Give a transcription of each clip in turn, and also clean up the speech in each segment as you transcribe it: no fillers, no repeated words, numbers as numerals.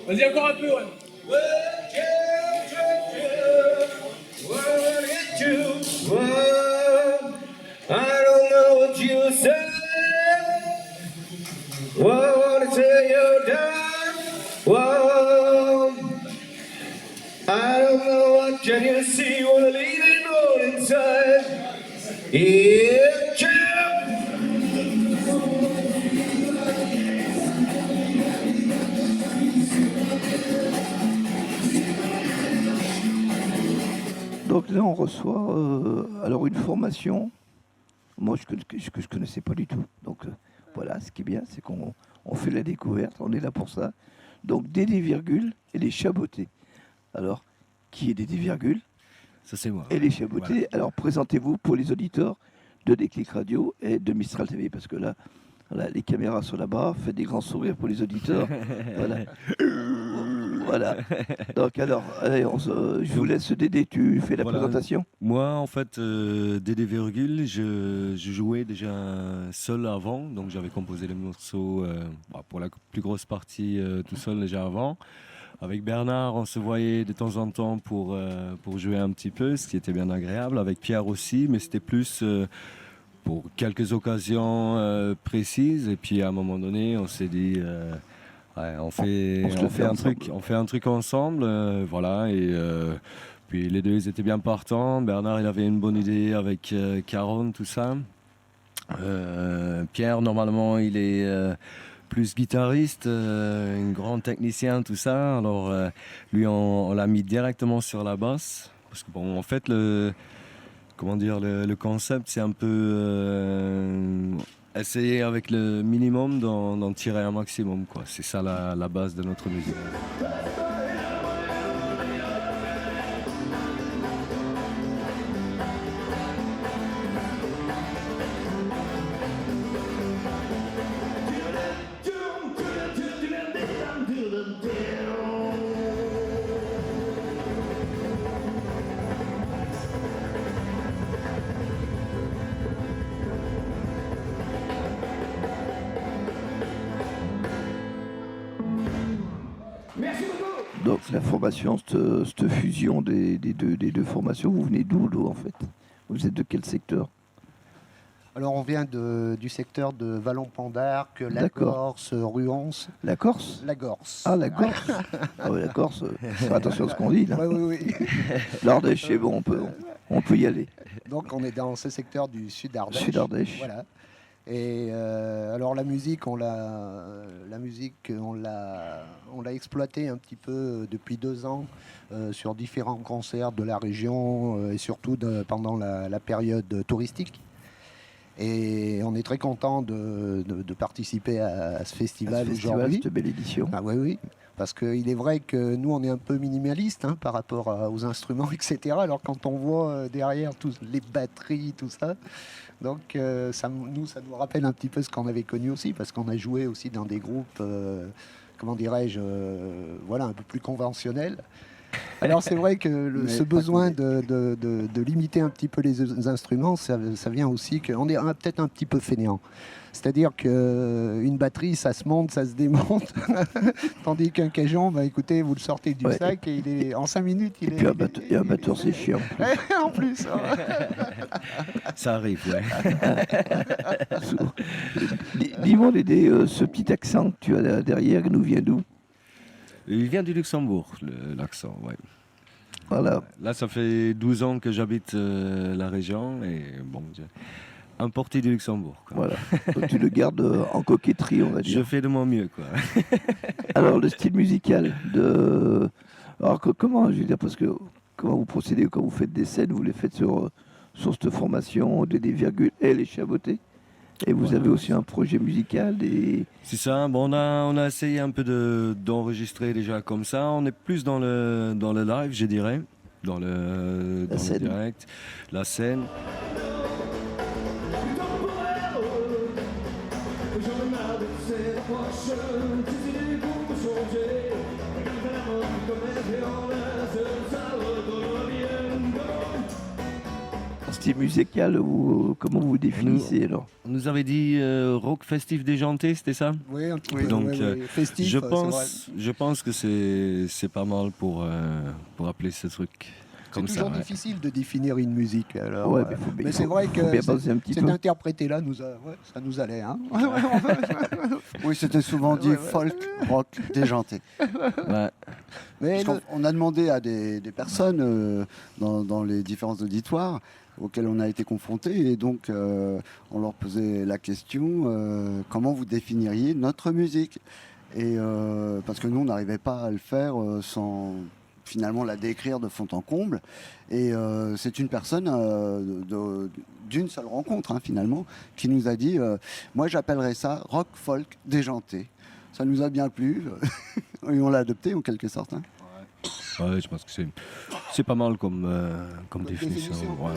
Vas-y, encore un peu, ouais. I don't know what you said. What say you done? Whoa. I don't know what can you see. Wanna leave it all inside. Yeah, champ. Donc là, on reçoit alors une formation, moi que je connaissais pas du tout. Donc voilà, ce qui est bien, c'est qu'on fait la découverte, on est là pour ça. Donc Dédé Virgule et les Chabotés. Alors, qui est Dédé Virgule? Ça c'est moi. Et les Chabotés. Voilà. Alors présentez-vous pour les auditeurs de Déclic Radio et de Mistral TV, parce que là, voilà, les caméras sont là-bas, faites des grands sourires pour les auditeurs. Voilà. Voilà. Donc alors, allez, je vous laisse Dédé, tu fais la présentation. Moi, en fait, Dédé Virgule, je jouais déjà seul avant, donc j'avais composé les morceaux pour la plus grosse partie tout seul déjà avant. Avec Bernard, on se voyait de temps en temps pour jouer un petit peu, ce qui était bien agréable. Avec Pierre aussi, mais c'était plus pour quelques occasions précises. Et puis à un moment donné, on s'est dit... ouais, on fait un truc ensemble, voilà, et puis les deux ils étaient bien partants. Bernard il avait une bonne idée avec Caron, tout ça. Pierre normalement il est plus guitariste, un grand technicien, tout ça. Alors lui on l'a mis directement sur la basse, parce que bon en fait le concept c'est un peu essayer avec le minimum d'en tirer un maximum, quoi. C'est ça la base de notre musique. Donc la formation, cette fusion des deux formations, vous venez d'où en fait? Vous êtes de quel secteur? Alors on vient du secteur de Vallon-Pont-d'Arc, la Corse, Ruance. La Corse? La Corse. Ah la Corse. Ah oui, la Corse, faire attention à ce qu'on dit là. Oui. L'Ardèche, c'est bon, on peut y aller. Donc on est dans ce secteur du Sud-Ardèche. Sud-Ardèche. Voilà. Et alors la musique, on l'a exploitée un petit peu depuis 2 ans sur différents concerts de la région et surtout pendant la période touristique. Et on est très content de participer à ce festival aujourd'hui. Cette belle édition. Ah oui. Parce qu'il est vrai que nous, on est un peu minimaliste par rapport aux instruments, etc. Alors quand on voit derrière tous les batteries, tout ça, donc ça nous rappelle un petit peu ce qu'on avait connu aussi, parce qu'on a joué aussi dans des groupes, comment dirais-je, voilà, un peu plus conventionnels. Alors c'est vrai que ce besoin de limiter un petit peu les instruments, ça vient aussi qu'on est peut-être un petit peu fainéant. C'est-à-dire qu'une batterie, ça se monte, ça se démonte, tandis qu'un cajon, écoutez, vous le sortez du sac et il est, en 5 minutes, il est... Et un batteur, c'est chiant. En plus. Ça arrive, ouais. Dis-moi, Dédé, ce petit accent que tu as derrière, il nous vient d'où? Il vient du Luxembourg, l'accent, ouais. Voilà. Là, ça fait 12 ans que j'habite la région et bon, importé du Luxembourg, quoi. Voilà. Donc, tu le gardes en coquetterie, on va dire. Je fais de mon mieux, quoi. Alors, le style musical de... Alors, comment, je veux dire, parce que comment vous procédez quand vous faites des scènes, vous les faites sur cette formation des virgules et les Chabotés? Et vous avez aussi un projet musical C'est ça, bon, on a essayé un peu d'enregistrer déjà comme ça. On est plus dans le live, je dirais, dans le direct, la scène. En style musical, ou comment vous définissez alors? On nous avait dit rock festif déjanté, c'était ça? Oui, un petit Oui. peu. Donc, Festif, je c'est vrai. pense que c'est pas mal pour appeler ce truc C'est comme ça. toujours Ouais. difficile de définir une musique. Alors, Ouais, mais faut bien- mais c'est faut- vrai faut que bien penser un petit cet peu. interprété-là, ça nous allait. Hein. Oui, c'était souvent dit Ouais. folk, rock, déjanté. Ouais. Mais Parce qu'on a demandé à des personnes dans les différents auditoires auxquels on a été confrontés, et donc on leur posait la question comment vous définiriez notre musique? Et parce que nous, on n'arrivait pas à le faire sans finalement la décrire de fond en comble. Et c'est une personne d'une seule rencontre, hein, finalement, qui nous a dit moi, j'appellerais ça rock folk déjanté. Ça nous a bien plu et on l'a adopté en quelque sorte. Hein. Ouais, je pense que c'est pas mal comme définition. définition. Ouais.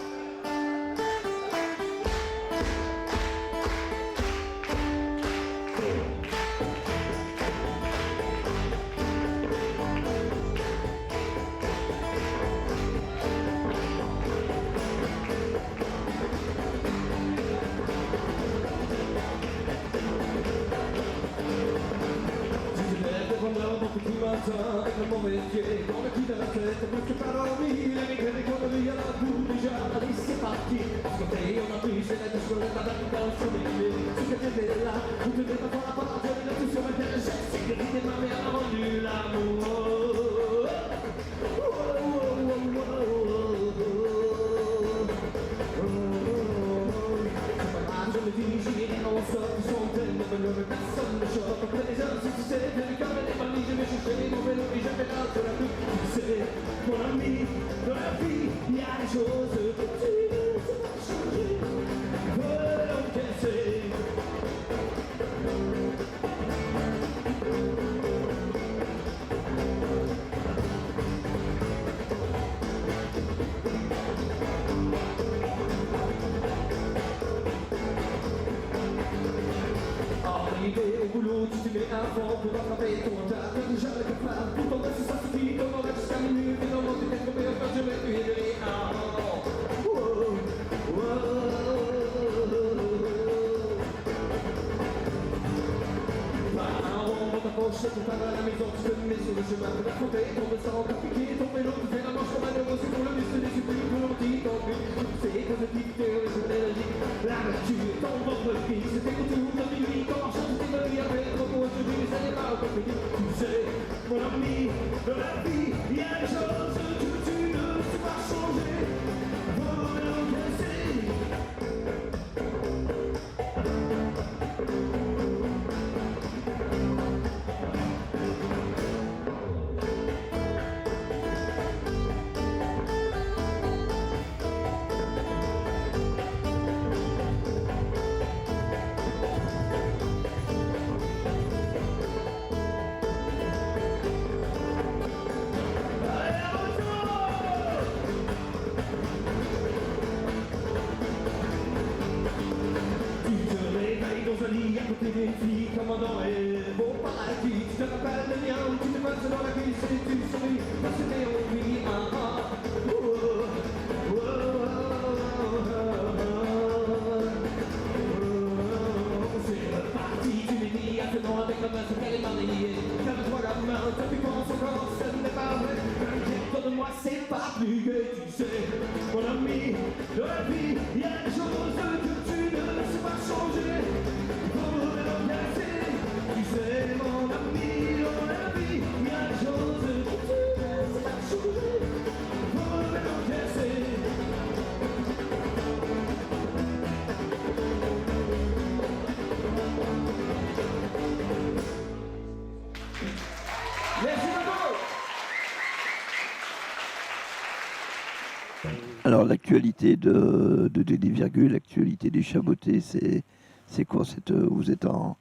Alors l'actualité de Dédé Virgule, l'actualité des Chabotés, c'est quoi? Vous êtes en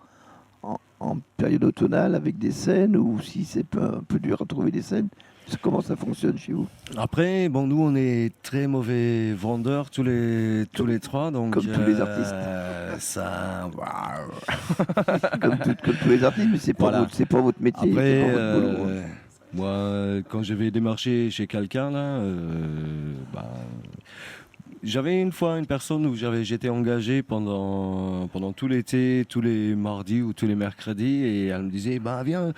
période automnale avec des scènes, ou si c'est un peu dur à trouver des scènes? Comment ça fonctionne chez vous? Après, bon, nous, on est très mauvais vendeurs tous les trois, donc Comme tous les artistes. Ça, comme tous les artistes, mais c'est pas, Voilà. c'est pas votre métier, c'est après, pas votre boulot. Hein. moi, quand je vais démarcher chez quelqu'un là, J'avais une fois une personne où j'étais engagé pendant tout l'été, tous les mardis ou tous les mercredis, et elle me disait, bah viens,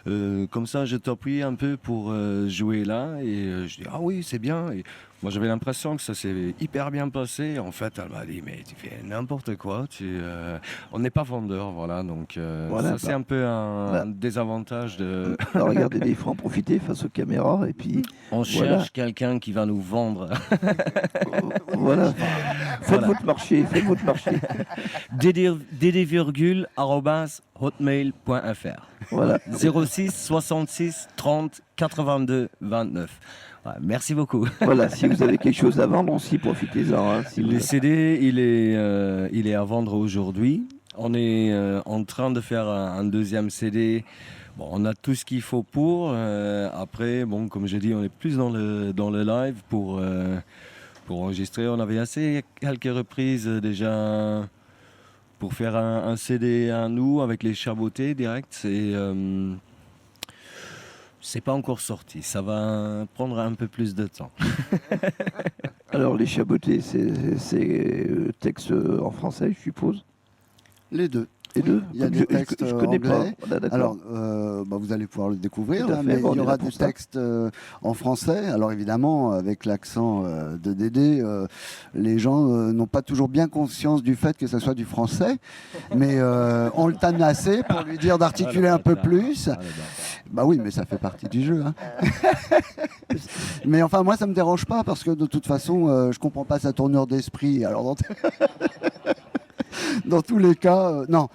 comme ça je t'appuie un peu pour jouer là, et je dis, ah oui, c'est bien. Et moi j'avais l'impression que ça s'est hyper bien passé. En fait, elle m'a dit, mais tu fais n'importe quoi, on n'est pas vendeur, voilà. Donc Voilà, ça c'est un peu bah. un désavantage de. Alors, regardez, il faut en profiter face aux caméras et puis On voilà. cherche quelqu'un qui va nous vendre. Voilà. Faites votre marché, faites votre marché. dd_hotmail.fr Voilà. 06 66 30 82 29. Ouais, merci beaucoup. Voilà, si vous avez quelque chose à vendre aussi, profitez-en. Hein, si Le vous- CD, il est à vendre aujourd'hui. On est en train de faire un deuxième CD. Bon, on a tout ce qu'il faut pour. Après, bon, comme j'ai dit, on est plus dans le live pour enregistrer. On avait assez quelques reprises déjà pour faire un CD à nous avec les chabotés direct. C'est pas encore sorti. Ça va prendre un peu plus de temps. Alors, les chabotés, c'est texte en français, je suppose. Les deux. Les deux. Il y a Comme des textes je connais pas. anglais. Voilà, d'accord. Alors, vous allez pouvoir le découvrir, Tout à là, fait, mais bon, il y on est aura là pour des ça. textes en français. Alors évidemment, avec l'accent de Dédé, les gens n'ont pas toujours bien conscience du fait que ce soit du français, mais on le tanne assez pour lui dire d'articuler un peu plus. Bah oui, mais ça fait partie du jeu. Hein. Mais enfin, moi, ça me dérange pas parce que de toute façon, je comprends pas sa tournure d'esprit. Alors, dans tous les cas, non.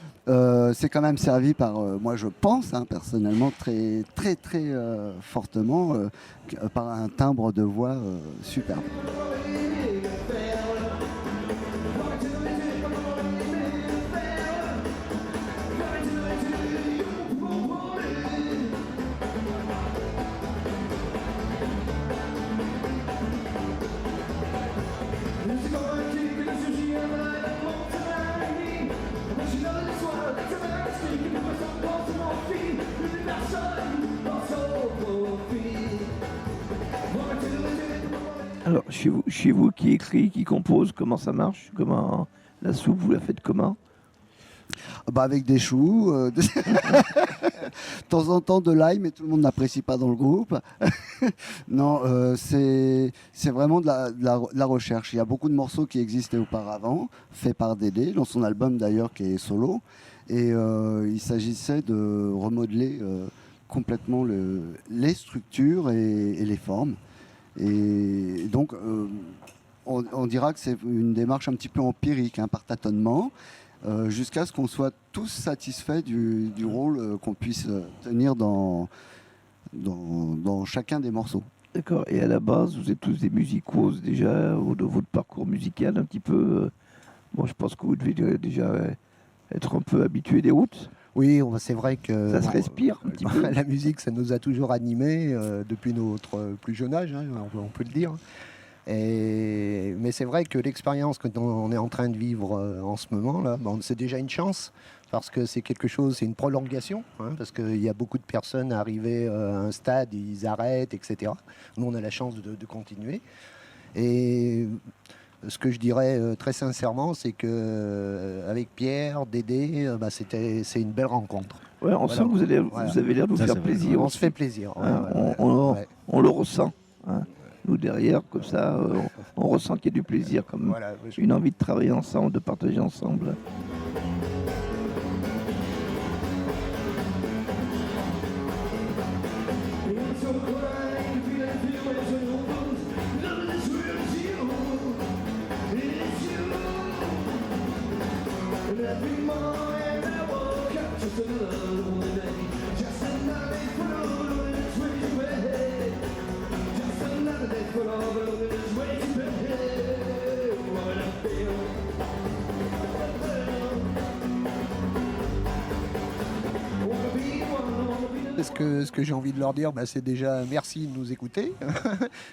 C'est quand même servi par, moi je pense personnellement très très très fortement par un timbre de voix superbe. Alors, chez vous qui écrit, qui compose, comment ça marche? Comment la soupe, vous la faites comment? Bah avec des choux, de temps en temps de l'ail, mais tout le monde n'apprécie pas dans le groupe. Non, c'est vraiment de la recherche. Il y a beaucoup de morceaux qui existaient auparavant, faits par Dédé, dans son album d'ailleurs qui est solo. Et il s'agissait de remodeler complètement les structures et les formes. Et donc, on dira que c'est une démarche un petit peu empirique, par tâtonnement. Jusqu'à ce qu'on soit tous satisfaits du rôle qu'on puisse tenir dans chacun des morceaux. D'accord. Et à la base, vous êtes tous des musicos déjà, ou de votre parcours musical un petit peu. Bon, je pense que vous devez déjà être un peu habitué des routes. Oui, c'est vrai que Ça se respire un petit peu. la musique, ça nous a toujours animés depuis notre plus jeune âge, hein, on peut le dire. Mais c'est vrai que l'expérience que on est en train de vivre en ce moment-là, c'est déjà une chance parce que c'est quelque chose, c'est une prolongation, parce qu'il y a beaucoup de personnes arrivées à un stade, ils arrêtent, etc. Nous, on a la chance de continuer. Et ce que je dirais très sincèrement, c'est que avec Pierre, Dédé, c'est une belle rencontre. Ouais, on sent que vous avez l'air de vous Ça, faire c'est vrai. plaisir. On se fait plaisir. On le ressent. Hein. Nous derrière, comme ça, on ressent qu'il y a du plaisir, comme Voilà, une envie de travailler ensemble, de partager ensemble. Ce que j'ai envie de leur dire, c'est déjà merci de nous écouter.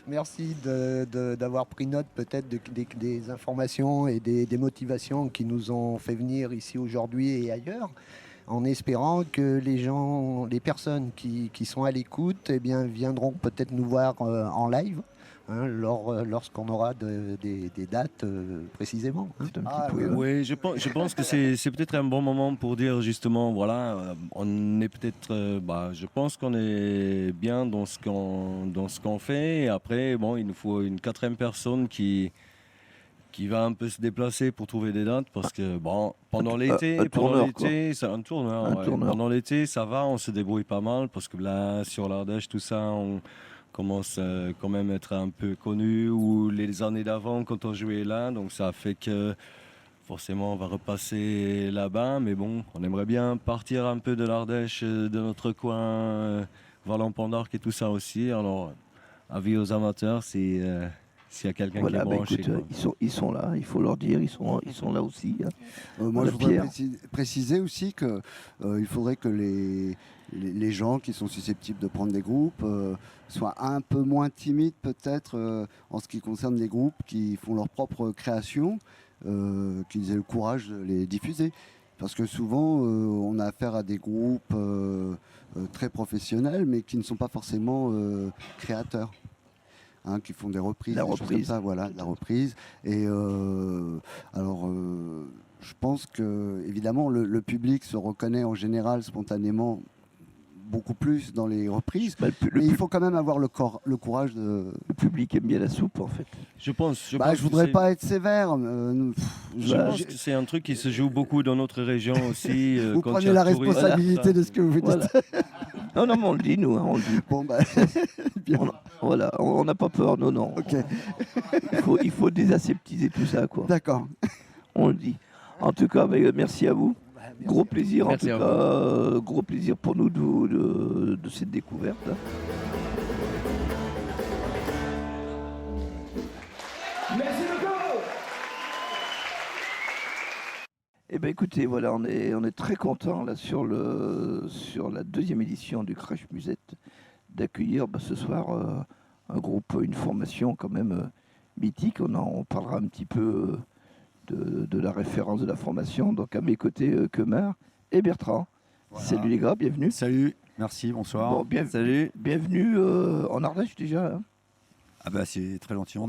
Merci d'avoir pris note peut-être des informations et des motivations qui nous ont fait venir ici aujourd'hui et ailleurs, en espérant que les personnes qui sont à l'écoute, viendront peut-être nous voir en live. hein, lorsqu'on aura des dates précisément. Hein. C'est un petit peu. Oui, je pense que c'est peut-être un bon moment pour dire justement, voilà, on est peut-être, je pense qu'on est bien dans ce qu'on fait. Et après, bon, il nous faut une quatrième personne qui va un peu se déplacer pour trouver des dates parce que bon, pendant l'été, c'est un tourneur. Un Ouais. tourneur. Pendant l'été, ça va, on se débrouille pas mal parce que là, sur l'Ardèche, tout ça, on commence quand même à être un peu connu. Ou les années d'avant, quand on jouait là, donc ça fait que forcément, on va repasser là-bas. Mais bon, on aimerait bien partir un peu de l'Ardèche, de notre coin, Valence-Pont-d'Arc et tout ça aussi. Alors, avis aux amateurs, s'il y a quelqu'un qui est branché. Écoute, ils sont là, il faut leur dire, ils sont là aussi. Hein. Moi, je La voudrais pierre. préciser aussi que il faudrait que les gens qui sont susceptibles de prendre des groupes soient un peu moins timides peut-être en ce qui concerne les groupes qui font leur propre création, qu'ils aient le courage de les diffuser. Parce que souvent, on a affaire à des groupes très professionnels, mais qui ne sont pas forcément créateurs. Hein, qui font des reprises, La des choses reprise. comme ça, voilà, la reprise. Et je pense que évidemment le public se reconnaît en général spontanément beaucoup plus dans les reprises, Bah, mais il faut quand même avoir le courage de. le public aime bien la soupe en fait. Je pense. Je que voudrais c'est- pas être sévère. Je pense que c'est un truc qui se joue beaucoup dans notre région aussi. Vous quand il y prenez a la le tourisme, responsabilité ça. de ce que vous dites. Voilà. Non, mais on le dit, nous, hein, on le dit. Bon, bah, bien. Voilà, on n'a pas peur, non. Ok, Il faut désaseptiser tout ça, quoi. d'accord. On le dit. En tout cas, merci à vous. Gros plaisir, Merci en à tout cas. Gros plaisir pour nous de cette découverte. Hein. Merci beaucoup. Eh bien, écoutez, voilà, on est très content là sur la deuxième édition du Crash Musette d'accueillir ce soir un groupe, une formation quand même mythique. On parlera un petit peu de la référence de la formation. Donc à mes côtés, Kemar et Bertrand. Voilà. Salut les gars, bienvenue. Salut, merci, bonsoir. Bon, Salut. bienvenue en Ardèche déjà. Hein. Ah bah c'est très gentil, nous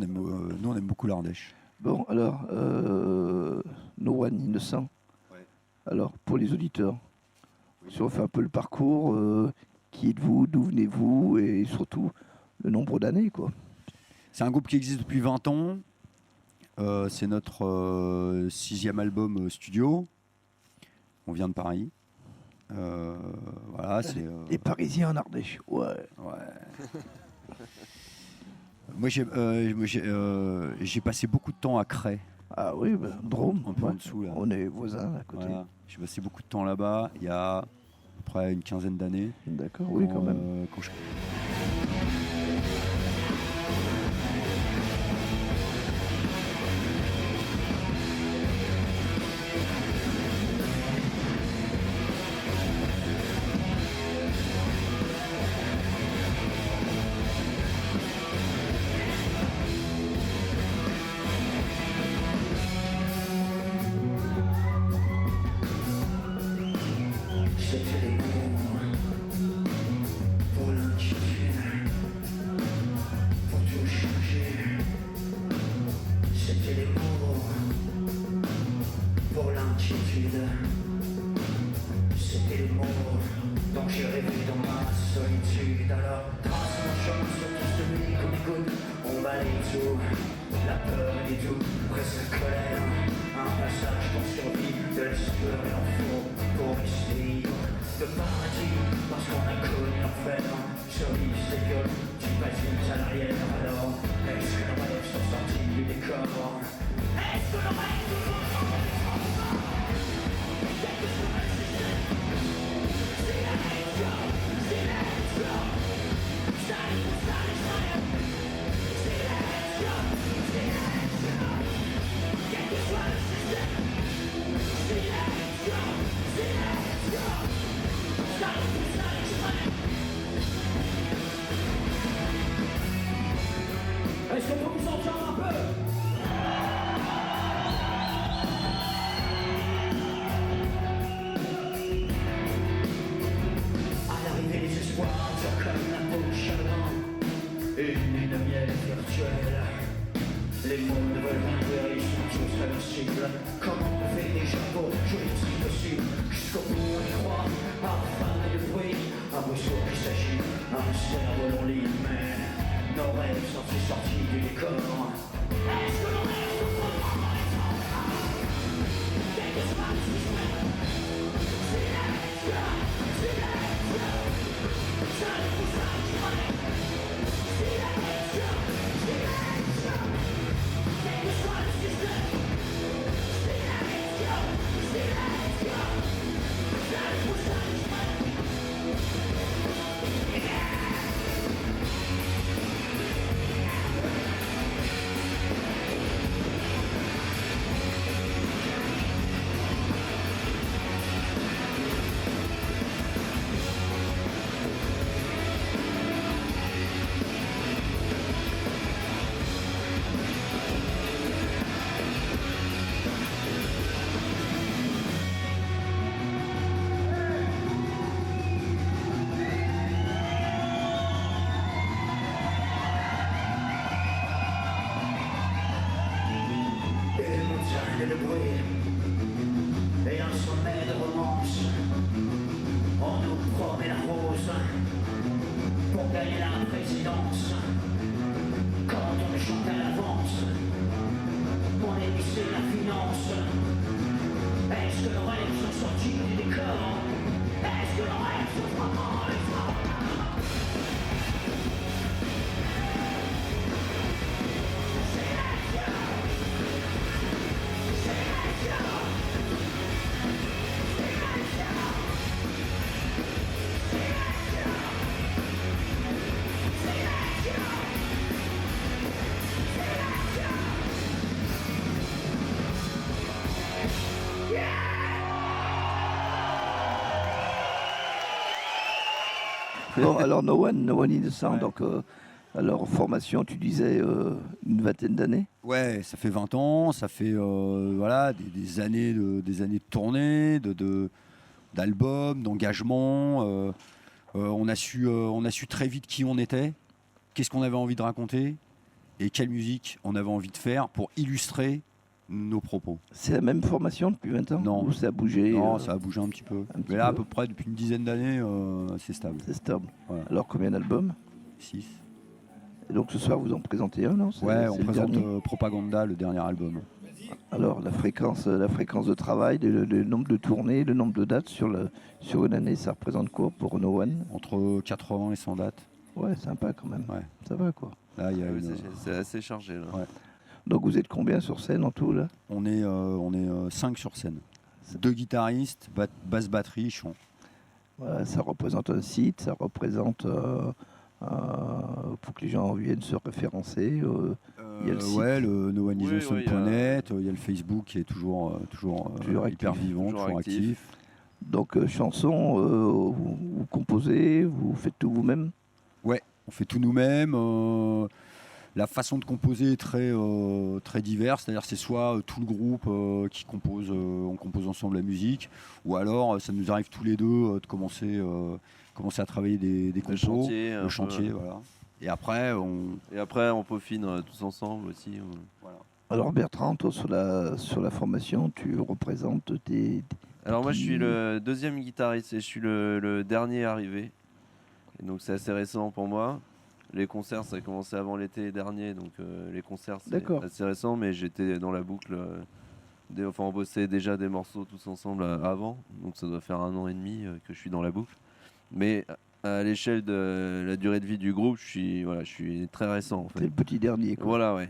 on aime beaucoup l'Ardèche. Bon, alors, Noan Innocent. Ouais. Alors, pour les auditeurs, si on fait un peu le parcours, qui êtes-vous, d'où venez-vous, et surtout le nombre d'années, quoi. C'est un groupe qui existe depuis 20 ans. C'est notre 6e album studio. On vient de Paris. Voilà, c'est. Les Parisiens en Ardèche, ouais. Ouais. Moi j'ai passé beaucoup de temps à Cray, Ah oui, Drôme, un peu ouais. en dessous là. On est voisins à côté. Voilà. J'ai passé beaucoup de temps là-bas il y a à peu près une quinzaine d'années. D'accord, oui, quand même. Quand je- C'était les mots pour l'inquiétude. C'était les mots dont j'ai rêvé dans ma solitude. Alors, trace mon chemin sur tout ce nuit qu'on écoute. On balaye tout, la peur et tout, presque colère. Un passage pour survie de l'espoir et l'enfant pour rester de paradis. Parce qu'on a connu l'enfer. Survivre, c'est que tu passes vite à l'arrière. Alors, est-ce que nos rêves sont sortis du décor? Est-ce que nos rêves sont Est-ce qu'on peut vous entendre un peu? intérêts sont tous réversibles. Comment on fait des chapeaux, joli si possible. Jusqu'au bout on y croit, à la fin et le bruit. Un ruisseau qui s'agit, un cerveau l'on lit. Mais nos rêves sont-ils sortis du décor? Est-ce que nos rêves sont vraiment dans les temps? Dès que ce matin je me et le bruit, et un sommet de romance. On nous promet la rose pour gagner la présidence. Quand on chante à l'avance, on est vissé la finance. Est-ce que nos rêves sont sortis du décor? Est-ce que nos rêves sont vraiment dans les temps? Bon, alors No One in the Sound, Ouais. donc alors formation, tu disais une vingtaine d'années. Ouais, ça fait 20 ans, ça fait voilà, des années de tournée, d'albums, d'engagement. On a su très vite qui on était, qu'est-ce qu'on avait envie de raconter et quelle musique on avait envie de faire pour illustrer nos propos. C'est la même formation depuis 20 ans? Non. Ou ça a bougé? Non, ça a bougé un petit peu. un petit Mais là, à peu. peu près depuis une dizaine d'années, c'est stable. C'est stable. Voilà. Alors combien d'albums? 6. Et donc ce soir vous en présentez un, non? Ouais, on le présente dernier. Propaganda, le dernier album. Alors la fréquence de travail, le nombre de tournées, le nombre de dates sur une année, ça représente quoi pour No One? Entre 80 et 100 dates. Ouais, sympa quand même. Ouais. Ça va quoi. Là, il y a Ah oui, une- c'est assez chargé là. Ouais. Donc vous êtes combien sur scène en tout là? on est 5 sur scène. 2 guitaristes, basse batterie, chant. Voilà, ça représente un site, ça représente pour que les gens viennent se référencer. Il y a le site. Ouais, le Oui, noanisonson.net, il y a le Facebook qui est toujours Toujours hyper actif. vivant, Toujours toujours actif. actif. Donc chansons, vous composez, vous faites tout vous-même? Ouais, on fait tout nous-mêmes. La façon de composer est très diverse, c'est-à-dire c'est soit tout le groupe qui compose, on compose ensemble la musique, ou alors ça nous arrive tous les deux de commencer à travailler des compos, chantier, un le peu. chantier, voilà. Et après, Et après, on peaufine tous ensemble aussi. voilà. Alors Bertrand, toi sur la formation, tu représentes des... Alors moi, je suis le deuxième guitariste et je suis le dernier arrivé. Et donc c'est assez récent pour moi. Les concerts, ça a commencé avant l'été dernier, donc les concerts, c'est D'accord. assez récent, mais j'étais dans la boucle. Enfin, on bossait déjà des morceaux tous ensemble avant, donc ça doit faire 1 an et demi que je suis dans la boucle. Mais à l'échelle de la durée de vie du groupe, je suis très récent en C'est fait. le petit dernier quoi. Voilà, ouais.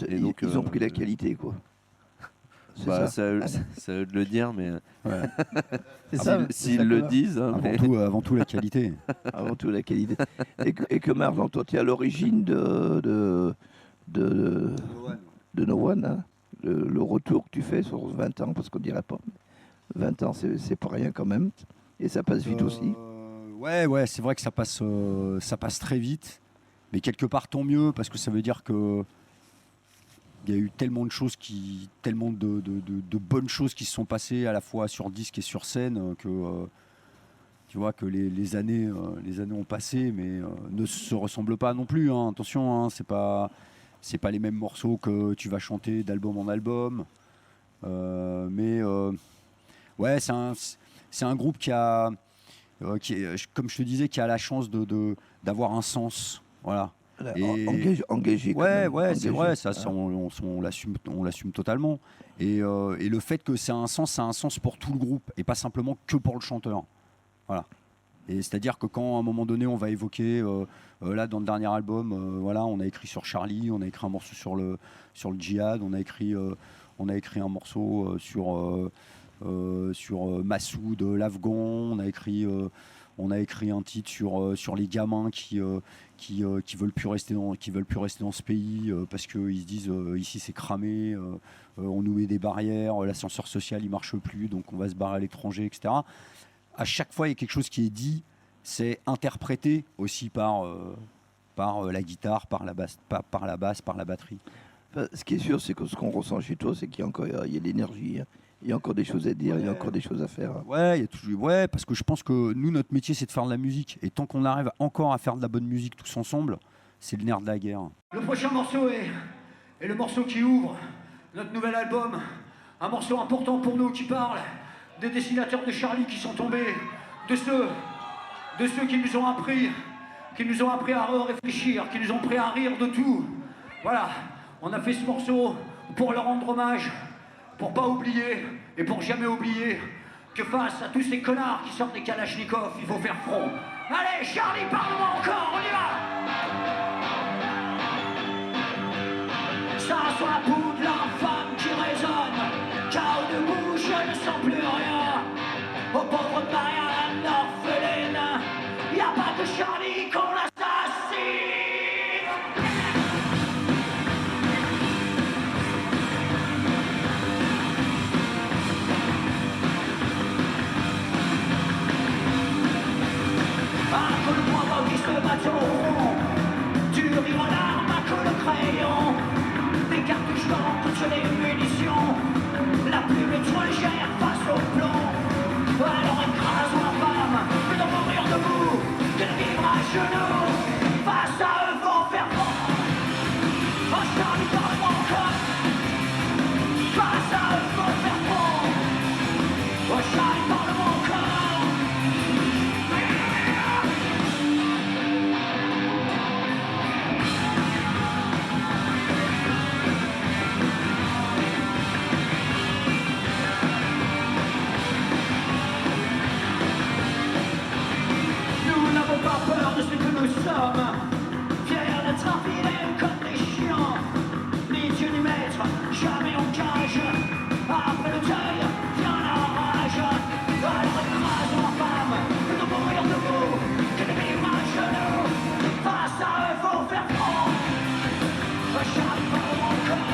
Et donc, ils ont pris la qualité quoi. C'est Bah, ça. c'est à eux de le dire, mais C'est ça, c'est s'ils ça le que- disent, hein, mais- Avant tout la qualité. Avant tout la qualité. Et que Marlon, toi, tu es à l'origine de No One, hein. Le retour que tu fais sur 20 ans, parce qu'on dirait pas. 20 ans, c'est pas rien quand même. Et ça passe vite aussi. Ouais, c'est vrai que ça passe très vite. Mais quelque part, tant mieux, parce que ça veut dire que il y a eu tellement de choses tellement de bonnes choses qui se sont passées à la fois sur disque et sur scène que tu vois que les années ont passé, mais ne se ressemblent pas non plus. Hein. Attention, hein, c'est pas c'est pas les mêmes morceaux que tu vas chanter d'album en album. Ouais, c'est un groupe qui a, comme je te disais, qui a la chance d'avoir un sens. Voilà. Engagé. quand Ouais, même. ouais, c'est Engagé. vrai, ça, on l'assume totalement. Et le fait que ça a un sens pour tout le groupe et pas simplement que pour le chanteur. Voilà. Et c'est-à-dire que quand à un moment donné on va évoquer, là dans le dernier album, voilà, on a écrit sur Charlie, on a écrit un morceau sur le djihad, on a écrit un morceau sur Massoud, l'Afghan, on a écrit un titre sur les gamins qui veulent plus rester dans ce pays parce qu'ils se disent ici c'est cramé, on nous met des barrières, l'ascenseur social il marche plus, donc on va se barrer à l'étranger, etc. À chaque fois il y a quelque chose qui est dit, c'est interprété aussi par la guitare, par la basse, par la batterie. Enfin, ce qui est sûr, c'est que ce qu'on ressent chez toi, c'est qu'il y a encore il y a de l'énergie. Hein. Il y a encore des choses à dire, il y a encore des choses à faire. Ouais, il y a toujours, ouais, parce que je pense que nous, notre métier, c'est de faire de la musique. Et tant qu'on arrive encore à faire de la bonne musique tous ensemble, c'est le nerf de la guerre. Le prochain morceau est le morceau qui ouvre notre nouvel album. Un morceau important pour nous qui parle des dessinateurs de Charlie qui sont tombés, de ceux qui nous ont appris à réfléchir, qui nous ont appris à rire de tout. Voilà, on a fait ce morceau pour leur rendre hommage, pour pas oublier et pour jamais oublier que face à tous ces connards qui sortent des kalachnikovs, il faut faire front. Allez, Charlie, parle-moi encore, on y va! Ça sur la poudre, l'infâme qui résonne. Chaos debout, je ne sens plus rien. Aux pauvres de Marianne, orpheline, y a pas que Charlie qu'on assassine. À que le poivre qui se bat au front, tu rires en larmes à que le crayon. Des cartouches dans toutes les munitions, la plume est trop légère face au plomb. Alors écrasons la femme, que d'en mourir debout, que de vivre à genoux. Face à eux, faut faire front. Oh Charlie, parle-moi encore. Face à eux, faut faire front. Oh Charlie, parle-moi encore. Nous n'avons pas peur de ce que nous sommes, fiers d'être infidèles comme des chiens. Ni Dieu ni maître, jamais en cage. Après le deuil, vient la rage. Alors écrasons la femme, que de mourir debout, que de vivre à genoux. Face à eux, faut faire front. Charlie, parle-moi encore.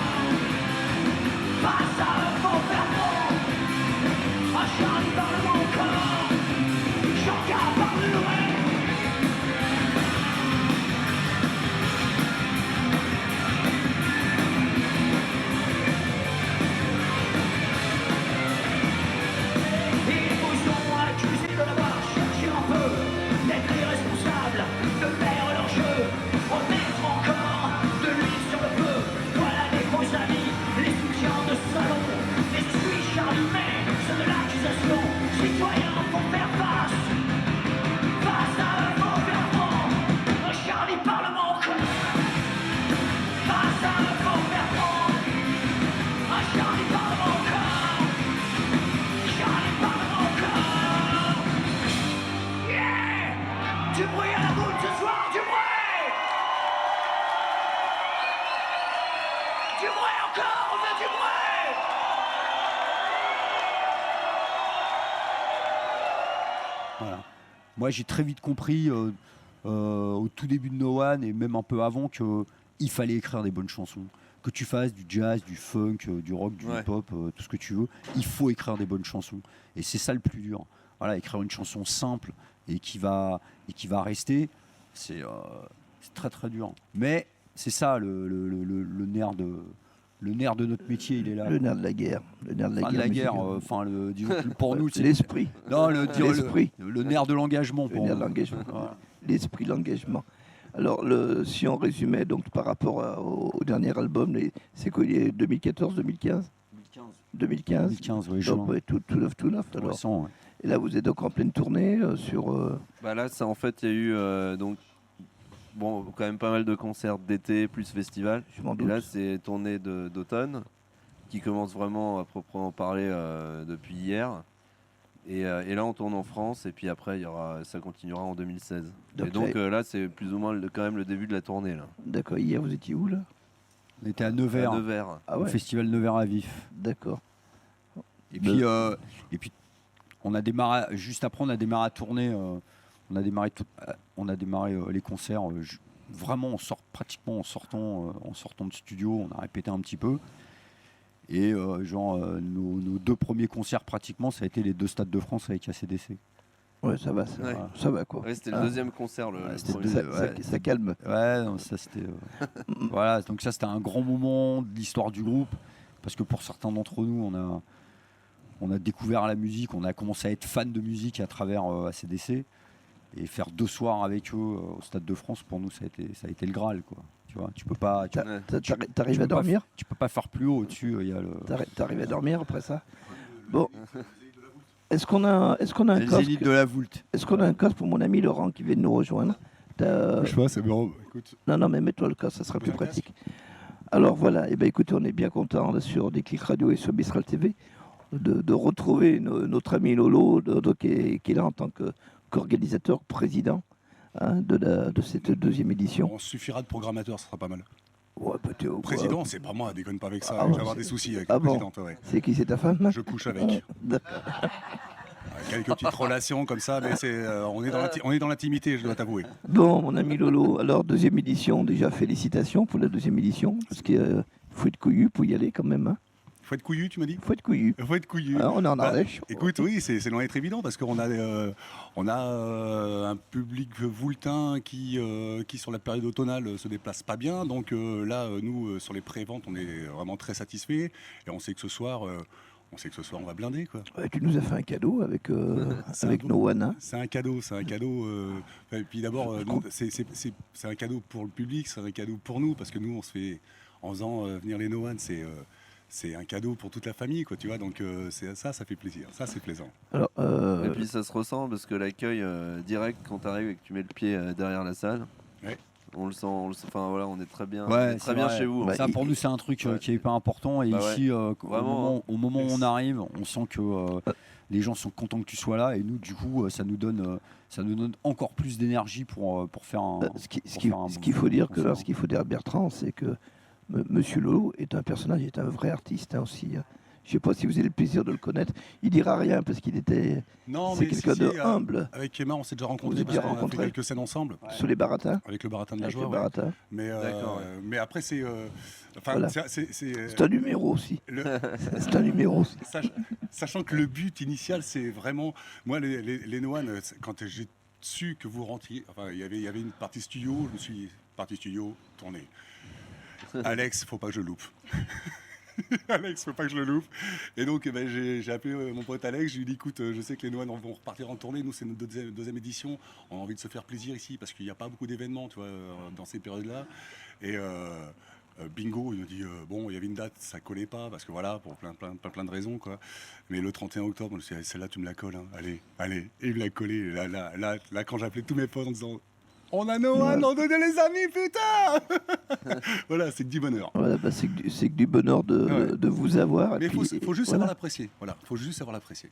Face à eux, faut faire front. Charlie, parle-moi encore. J'en garde parlerai. Ils vous ont accusé de l'avoir cherché un peu, d'être irresponsables, de faire leur jeu, remettre encore de l'huile sur le feu. Voilà les gros amis, les soutiens de salon. Et je suis Charlie, mais ceux de l'accusation. Citoyens, faut faire face. Face à eux, faut faire front. Oh, Charlie, parle-moi encore. Face à eux, faut faire front. Oh, Charlie, parle-moi encore. Charlie, parle-moi encore. Yeah! Du bruit à la boule ce soir, du bruit! Du bruit encore, on veut du bruit! Voilà. Moi, j'ai très vite compris au tout début de No One et même un peu avant qu'il fallait écrire des bonnes chansons. Que tu fasses du jazz, du funk, du rock, du hip-hop, tout ce que tu veux, il faut écrire des bonnes chansons. Et c'est ça le plus dur. Voilà, écrire une chanson simple et qui va rester, c'est très très dur. Mais c'est ça le nerf de notre métier, il est là. Le nerf de la guerre. Le nerf de la Enfin, guerre. la guerre, disons que pour nous, c'est l'esprit. non, L'esprit. le nerf de l'engagement. Le Pour nerf de nous. l'engagement. Voilà. L'esprit, l'engagement. Alors, si on résumait donc par rapport au dernier album, c'est quoi, il est 2014, 2015 2015. 2015, oui, Donc, ouais, tout neuf. Tout Alors. récent, ouais. Et là, vous êtes donc en pleine tournée sur. Bah là, ça, en fait, il y a eu donc bon, quand même pas mal de concerts d'été plus festival. Je m'en Et doute. là, c'est tournée d'automne qui commence vraiment à proprement parler depuis hier. Et là, on tourne en France et puis après, ça continuera en 2016. Donc, et donc là, c'est plus ou moins quand même le début de la tournée là. D'accord. Hier, vous étiez où là? On était à Nevers, À Nevers. Ah au ouais. festival Nevers à Vif. D'accord. Et puis, on a démarré, juste après, on a démarré à tourner. On a démarré les concerts vraiment pratiquement en sortant de studio. On a répété un petit peu. Et nos 2 premiers concerts, pratiquement, ça a été les 2 Stades de France avec AC/DC. Ouais, ça va, Ouais. ça va quoi. Ouais, c'était le Ah. deuxième concert. Le c'était premier. Ça calme. Ouais, non, ça c'était. Voilà, donc ça c'était un grand moment de l'histoire du groupe. Parce que pour certains d'entre nous, on a découvert la musique, on a commencé à être fan de musique à travers AC/DC. Et faire 2 soirs avec eux au Stade de France, pour nous, ça a été le Graal, quoi. Tu vois, tu peux pas. T'arrives à dormir? Tu peux pas faire plus haut au-dessus. Il y a le. T'arrives à dormir après ça? Bon. Est-ce qu'on a un C'est le casque? Zénith de la Voulte. Est-ce qu'on a un casque pour mon ami Laurent qui vient de nous rejoindre? Je vois, c'est bon. Écoute. Non, mais mets-toi le casque, ça sera plus pratique. Alors voilà, et ben écoutez, on est bien content sur Déclic Radio et sur Mistral TV de retrouver notre ami Lolo, qui est là en tant qu'organisateur, président de cette 2e édition. On suffira de programmateur, ça sera pas mal. Ouais, bah, Président, c'est pas moi, déconne pas avec ça. Ah, je ouais, vais avoir des soucis avec Ah la bon. présidente. Ouais. C'est qui, c'est ta femme? Je couche avec. Quelques petites relations comme ça, mais on est dans l'intimité, je dois t'avouer. Bon, mon ami Lolo, alors 2e édition, déjà félicitations pour la 2e édition, parce qu'il faut être couillu pour y aller quand même. Hein. Faut être couillu, tu m'as dit? Faut être couillu. Faut être couillu. Ah, on est en Ardèche. Écoute, oui, c'est loin d'être évident parce qu'on a, un public voultin qui sur la période automnale se déplace pas bien. Donc là, nous, sur les pré-ventes, on est vraiment très satisfaits et on sait que ce soir, on va blinder, quoi. Ouais, tu nous as fait un cadeau avec un No One. Hein. C'est un cadeau. Et puis d'abord, c'est un cadeau pour le public, c'est un cadeau pour nous parce que nous, on se fait en faisant venir les No One, c'est un cadeau pour toute la famille, quoi, tu vois. Donc ça fait plaisir. Ça, c'est plaisant. Alors, Et puis ça se ressent parce que l'accueil direct quand tu arrives et que tu mets le pied derrière la salle, Ouais. on le sent. Enfin voilà, on est très bien, Ouais, très bien vrai. chez vous. Bah, Ça, pour nous, c'est un truc Ouais. qui est hyper important. Et Bah ici, Vraiment. au moment où on arrive, on sent que les gens sont contents que tu sois là. Et nous, du coup, ça nous donne encore plus d'énergie pour faire un. ce qu'il faut dire à Bertrand, c'est que Monsieur Lolo est un personnage, est un vrai artiste aussi. Hein. Je ne sais pas si vous avez le plaisir de le connaître. Il dira rien parce qu'il était. Non, C'est mais quelqu'un de humble. Avec Emma, on s'est déjà Vous rencontrés êtes parce déjà qu'on a fait rencontrés quelques scènes ensemble Sur les baratins. avec le baratin de la Avec joie. les Ouais. baratins. Mais, mais après, c'est. Voilà. C'est un numéro aussi. C'est un numéro aussi. Sachant que le but initial, c'est vraiment. Moi, les Noan, quand j'ai su que vous rentriez. Enfin, il y avait une partie studio, je me suis dit, partie studio, tournée. Alex, faut pas que je le loupe. Alex, faut pas que je le loupe. Et donc, j'ai appelé mon pote Alex. Je lui ai dit, écoute, je sais que les Noan vont repartir en tournée. Nous, c'est notre deuxième édition. On a envie de se faire plaisir ici parce qu'il n'y a pas beaucoup d'événements, tu vois, dans ces périodes-là. Et bingo, il me dit, bon, il y avait une date, ça collait pas parce que voilà, pour plein de raisons, quoi. Mais le 31 octobre, je me suis dit, celle-là, tu me la colles. Hein. Allez. Et il me l'a collé. Et là, quand j'appelais tous mes potes en disant, on a Noan, on donnait les amis, putain. Voilà, c'est que du bonheur. Voilà, bah, c'est que du bonheur de vous avoir. Mais Et il puis, faut juste voilà. savoir l'apprécier. Voilà, faut juste savoir l'apprécier.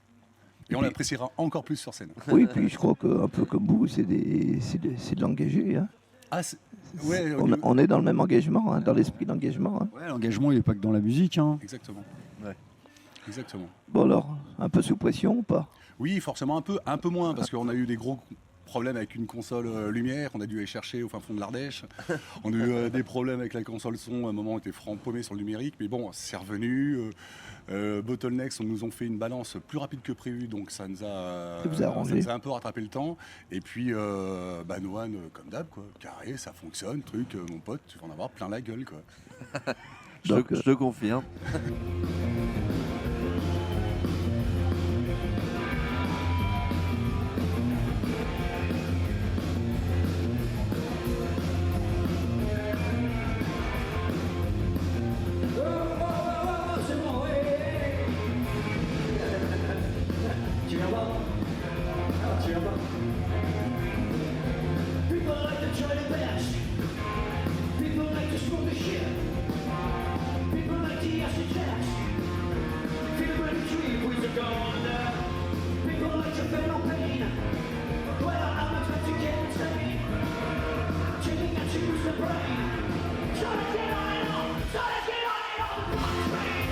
Et on l'appréciera encore plus sur scène. Oui, puis je crois qu'un peu comme vous, c'est de l'engagé. Hein. Ah, ouais, On est dans le même engagement, hein, dans l'esprit d'engagement. Hein. Ouais, l'engagement, il n'est pas que dans la musique. Hein. exactement. Ouais. Exactement. Bon alors, un peu sous pression ou pas? Oui, forcément un peu moins, parce qu'on a eu des gros problèmes avec une console lumière, on a dû aller chercher au fin fond de l'Ardèche. On a eu des problèmes avec la console son, à un moment on était franc paumé sur le numérique, mais bon, c'est revenu. Bottlenecks, on nous ont fait une balance plus rapide que prévu, donc ça nous a, Ça vous a arrangé. ça nous a un peu rattrapé le temps. Et puis, Noan, comme d'hab, quoi, carré, ça fonctionne, truc, mon pote, tu vas en avoir plein la gueule, quoi. Je te confirme. are gone. People like to feel no pain. Well, I'm not trying to get insane. Taking and choose the brain. So let's get on and on. So let's get on and on. One train.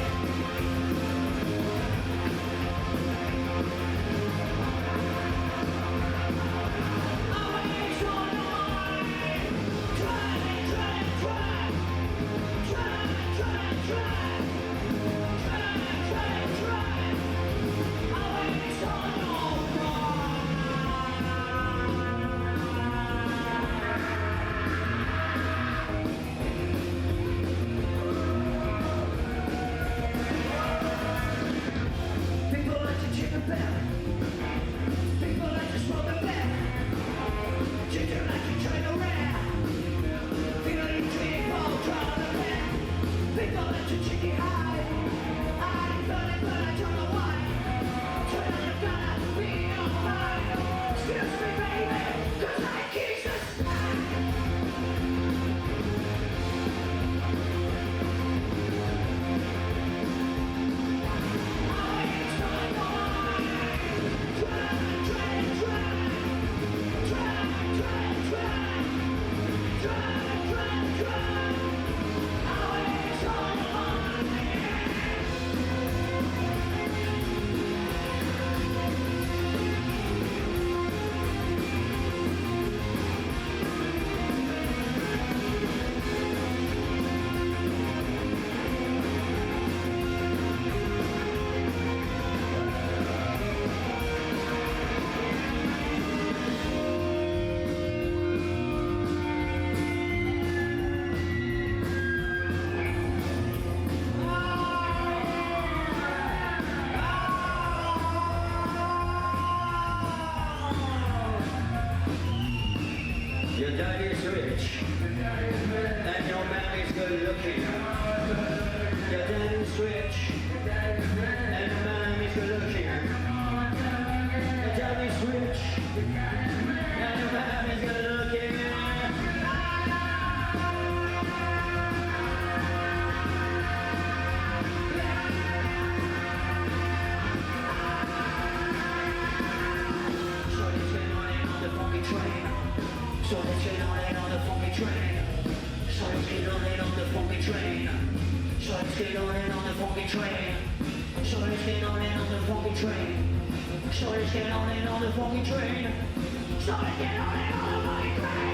People like to chip a bell. People like to smoke a bell. Ginger like to try to rare. Feeling treated for trying to bear. People like to chicken high. I thought it, but I don't know why. Turn on your gun, be on fire. Excuse me, baby, 'cause I kiss the sky. Your daddy's rich, and your mammy's good looking. Your daddy's rich, and your mammy's good looking. Your daddy's rich, and your mammy's good looking. Shorty's getting on in on the funky train. Shorty's getting on in on the funky train. Shorty's getting on in on the funky train. Shorty's getting on in on the funky train. Shorty's getting on in on the funky train. Shorty's getting on in on the funky train. Shorty's getting on in on the funky train. Shorty's getting on in on the funky train.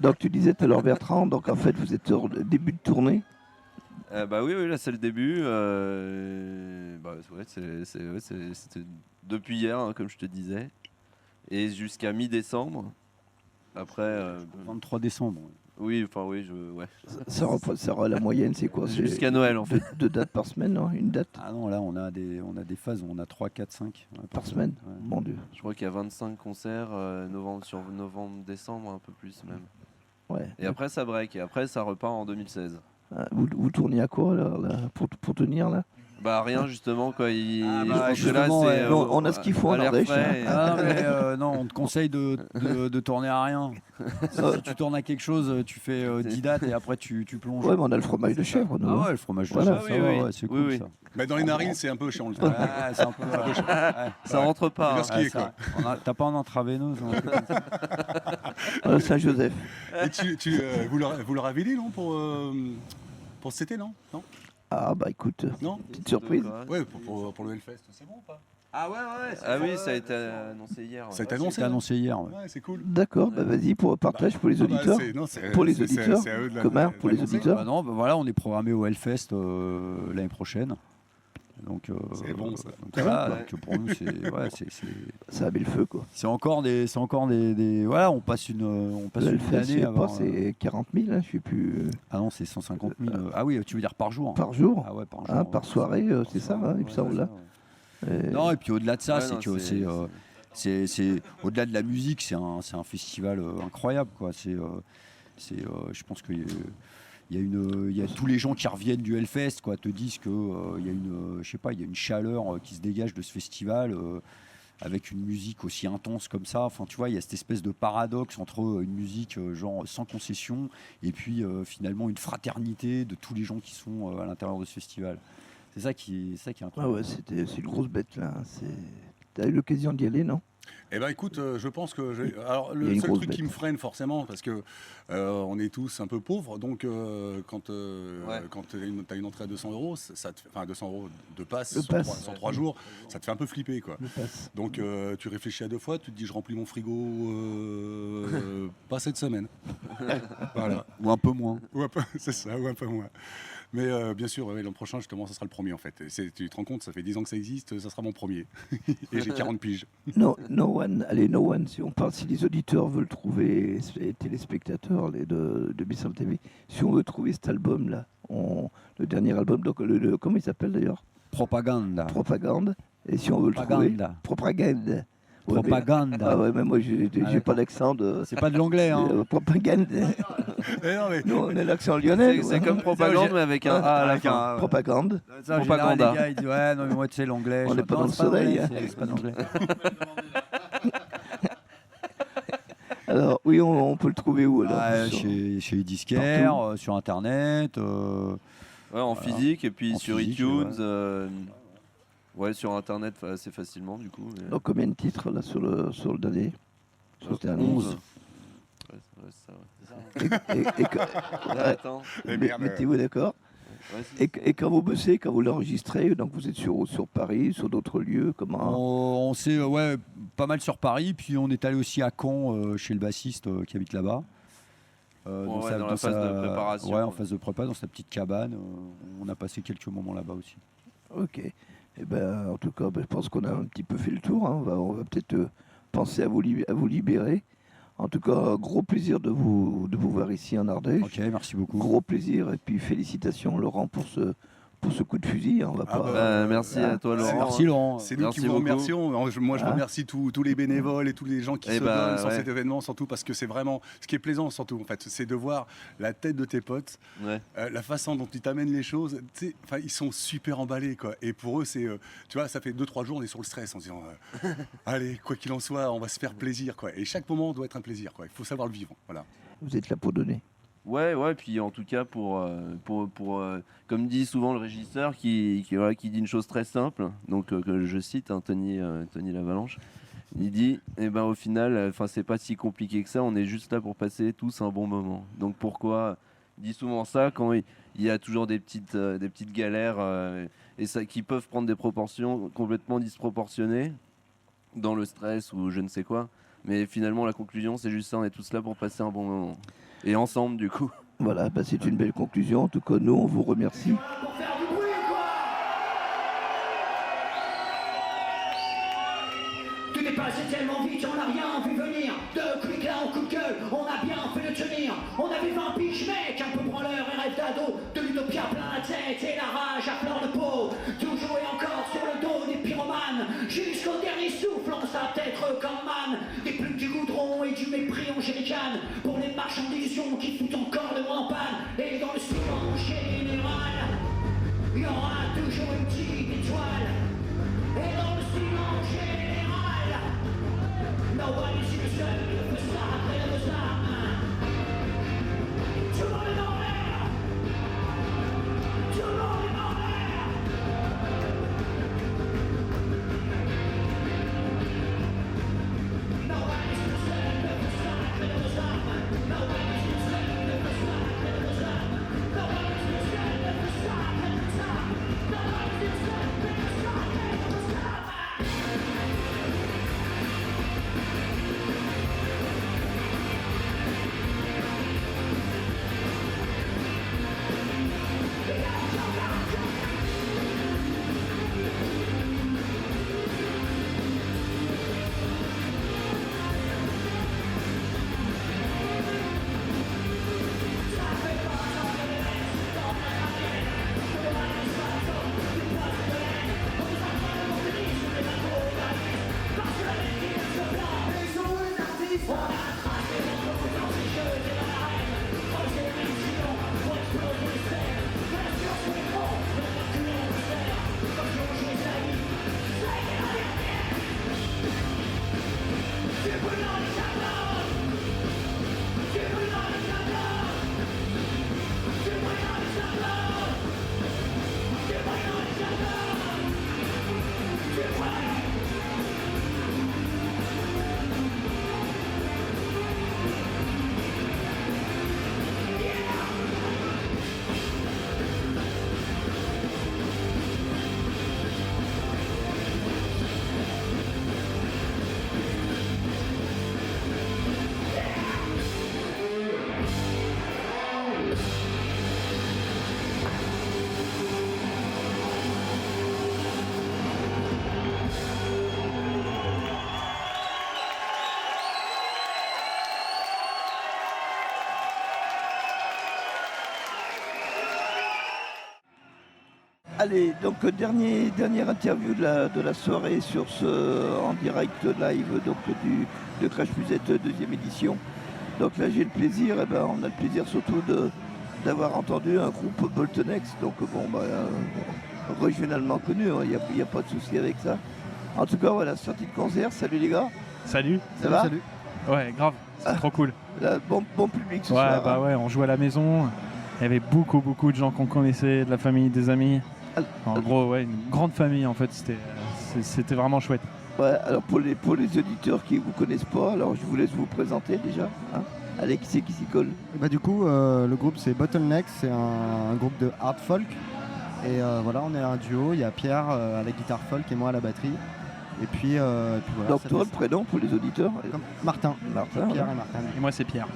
Donc tu disais tout à l'heure Bertrand, donc en fait vous êtes au début de tournée. Bah oui, là c'est le début. C'était depuis hier, hein, comme je te disais, et jusqu'à mi-décembre. Après, 23 décembre. oui, enfin oui, ouais. Ça la moyenne, c'est quoi? Jusqu'à Noël en fait. Deux dates par semaine, non? Une date Ah non, là on a des phases où on a 3, 4, 5 par semaine. Ouais. Mon Dieu. Je crois qu'il y a 25 concerts sur novembre, décembre, un peu plus même. Ouais. Et après ça break, et après ça repart en 2016. Vous tourniez à quoi là, pour tenir là? Bah rien justement quoi. Ah Je bah, pense que là justement, c'est. ouais. On a ce qu'il faut en à l'air Ardèche, frais et- Ah, mais non, on te conseille de tourner à rien. Si tu tournes à quelque chose, tu fais 10 dates et après tu plonges. Ouais, mais on a le fromage de chèvre, nous. Ah hein. ouais, le fromage de Voilà. chèvre, Oui, ça va, oui. ouais, c'est Oui, cool oui. ça. Mais dans les narines, c'est un peu chiant. Le truc. Ouais, c'est un peu. Ouais. Ça rentre pas. Faut dire ce qui est, Ouais, quoi. ça. T'as pas un intraveineuse un truc comme ça Saint-Joseph. Et vous leur avez dit, non, pour cet été, non? Non, Ah, bah écoute, non. petite surprise. Ouais, pour le Hellfest, c'est bon ou pas? Ah ouais, ouais. Ah oui, ça a été annoncé hier. Ça a été ouais. annoncé. C'est annoncé hier. Ouais. Ouais, c'est cool. D'accord, bah vas-y, pour partage pour les Ah bah, auditeurs. Pour les auditeurs, c'est à eux de Commun, pour les l'annoncer. auditeurs. Bah non, bah voilà, on est programmé au Hellfest l'année prochaine. Donc, C'est bon, ça. donc voilà, donc pour nous, Ça a mis le feu, quoi. c'est encore des, voilà, on passe une Le Hellfest, je année sais à pas, avoir, c'est 40 000, hein, je sais plus, Ah non, c'est 150 000. Ah oui, tu veux dire par jour? par jour. Ah ouais, par jour. Ah, par soirée, c'est ça, hein, il me semble, là. Non, et puis au-delà de ça, Ouais, c'est non, que c'est au-delà de la musique, c'est un festival incroyable, quoi. Je pense qu'il y a tous les gens qui reviennent du Hellfest, quoi, te disent que il y a une chaleur qui se dégage de ce festival. Avec une musique aussi intense comme ça, enfin tu vois, il y a cette espèce de paradoxe entre une musique genre sans concession et puis finalement une fraternité de tous les gens qui sont à l'intérieur de ce festival. C'est ça qui est Ah incroyable. ouais, c'est une grosse bête, là. T'as eu l'occasion d'y aller, non? Eh ben écoute, je pense que alors Il y a le une seul grosse truc qui bête. me freine forcément, parce que on est tous un peu pauvres, donc quand t'as une entrée à 200 €, enfin 200 € de passe Le sur pass. sur 3 jours, ça te fait un peu flipper, quoi. Le pass. Donc tu réfléchis à 2 fois, tu te dis je remplis mon frigo pas cette semaine. Voilà. Ou un peu moins. Ou un peu, c'est ça, ou un peu moins. Mais bien sûr, l'an prochain, justement, ça sera le premier en fait. Et tu te rends compte, ça fait 10 ans que ça existe, ça sera mon premier. Et j'ai 40 piges. No One, si on parle, si les auditeurs veulent trouver, les téléspectateurs de Bissau TV, si on veut trouver cet album-là, le dernier album, donc comment il s'appelle d'ailleurs? Propaganda. Propagande. Et si on veut le trouver, Propagande. Ouais, Propaganda. ah ouais, mais moi j'ai pas l'accent de. C'est pas de l'anglais, hein. Propagande. Eh non, mais Nous on a l'accent lyonnais. C'est comme propagande mais avec un A à la fin. Propagande. Ça, en Propaganda. général, les gars, ils disent ouais, non, mais moi, tu sais, l'anglais. On je- n'est pas non, dans le c'est soleil, vrai, hein. c'est pas d'anglais. Alors oui, on peut le trouver où alors? Ah, Sur- chez les disquaires, Partout. sur internet. Ouais, en physique et puis En sur physique, iTunes. Ouais, sur internet assez facilement du coup. mais- Donc combien de titres là sur le dernier? Sur le dernier 11. Ouais, c'est ça, ouais. Ouais, Attends. Eh merde, mettez-vous d'accord. Ouais, c'est- Et quand vous bossez, quand vous l'enregistrez, donc vous êtes sur Paris, sur d'autres lieux, comment? On s'est pas mal sur Paris, puis on est allé aussi à Caen chez le bassiste qui habite là-bas. Bon, ouais, dans la phase de préparation. Ouais, en phase de prépa, dans sa petite cabane. On a passé quelques moments là-bas aussi. Ok. Eh ben, en tout cas, je pense qu'on a un petit peu fait le tour. Hein. On va peut-être penser à vous libérer. En tout cas, gros plaisir de vous voir ici en Ardèche. Ok, merci beaucoup. Gros plaisir. Et puis félicitations, Laurent, pour ce coup de fusil. Hein. On va Ah pas, bah, merci à toi Laurent. Merci Laurent. c'est nous Merci qui vous beaucoup. remercions. Moi, je Ah. remercie tous les bénévoles et tous les gens qui Eh se bah, donnent sur ouais. cet événement, surtout parce que c'est vraiment ce qui est plaisant, surtout en fait, c'est de voir la tête de tes potes, Ouais. la façon dont ils t'amènent les choses. Tu sais, enfin, ils sont super emballés, quoi. Et pour eux, c'est, tu vois, ça fait 2-3 jours, on est sur le stress en se disant, allez, quoi qu'il en soit, on va se faire plaisir, quoi. Et chaque moment doit être un plaisir, quoi. Il faut savoir le vivre, voilà. Vous êtes là pour donner. Ouais, puis en tout cas pour comme dit souvent le régisseur qui dit une chose très simple, donc que je cite Tony Lavalanche, il dit au final, enfin c'est pas si compliqué que ça, on est juste là pour passer tous un bon moment. Donc pourquoi il dit souvent ça quand il y a toujours des petites galères et ça qui peuvent prendre des proportions complètement disproportionnées dans le stress ou je ne sais quoi. Mais finalement, la conclusion, c'est juste ça, on est tous là pour passer un bon moment. Et ensemble, du coup. Voilà, c'est une belle conclusion. En tout cas, nous, on vous remercie. Pour faire du bruit, quoi. Tout est passé tellement vite, on n'a rien vu venir. De clic là en coup de gueule, on a bien fait le tenir. On avait 20 piges, mec, un peu branleur et rêve d'ado. De l'utopia plein la tête et la rage à fleur de peau. Toujours et encore sur le dos des pyromanes. Jusqu'au dernier souffle, on sa tête comme man. Des plumes du goudron et du mépris en jerrycan. Pour les marchands d'illusions qui foutent encore le monde en panne. Et dans le silence général, y aura toujours une petite étoile. Et dans le silence général, nobody is seul, le feu s'arrête et le feu s'arrête. Tout le monde est dans l'air. Tout le monde est dans l'air. Nobody is seul, le feu s'arrête et le feu s'arrête. Nobody is seul, le feu s'arrête et le feu s'arrête. Nobody is seul, le feu s'arrête et le feu s'arrête. Nobody is seul, le feu s'arrête et le feu s'arrête. Allez, donc dernière interview de la soirée sur en direct live donc, de Crash Musette deuxième édition. Donc là j'ai le plaisir, on a le plaisir surtout d'avoir entendu un groupe Boltonex, donc bon régionalement connu, il n'y a pas de souci avec ça. En tout cas voilà, sortie de concert, salut les gars. Salut. Ça va? Salut. Ouais, grave, c'est trop cool. Là, bon public ce Ouais, soir. bah ouais, on jouait à la maison. Il y avait beaucoup de gens qu'on connaissait, de la famille, des amis. En gros, ouais, une grande famille en fait. C'était vraiment chouette. Ouais, alors pour les auditeurs qui ne vous connaissent pas, alors je vous laisse vous présenter déjà. Hein. Allez, qui c'est qui s'y colle? Bah du coup, le groupe c'est Bottleneck, c'est un groupe de hard folk. Et voilà, on est un duo. Il y a Pierre à la guitare folk et moi à la batterie. Et puis voilà. Donc toi, le prénom pour les auditeurs? Martin. Martin. Pierre ouais. et Martin. Et moi c'est Pierre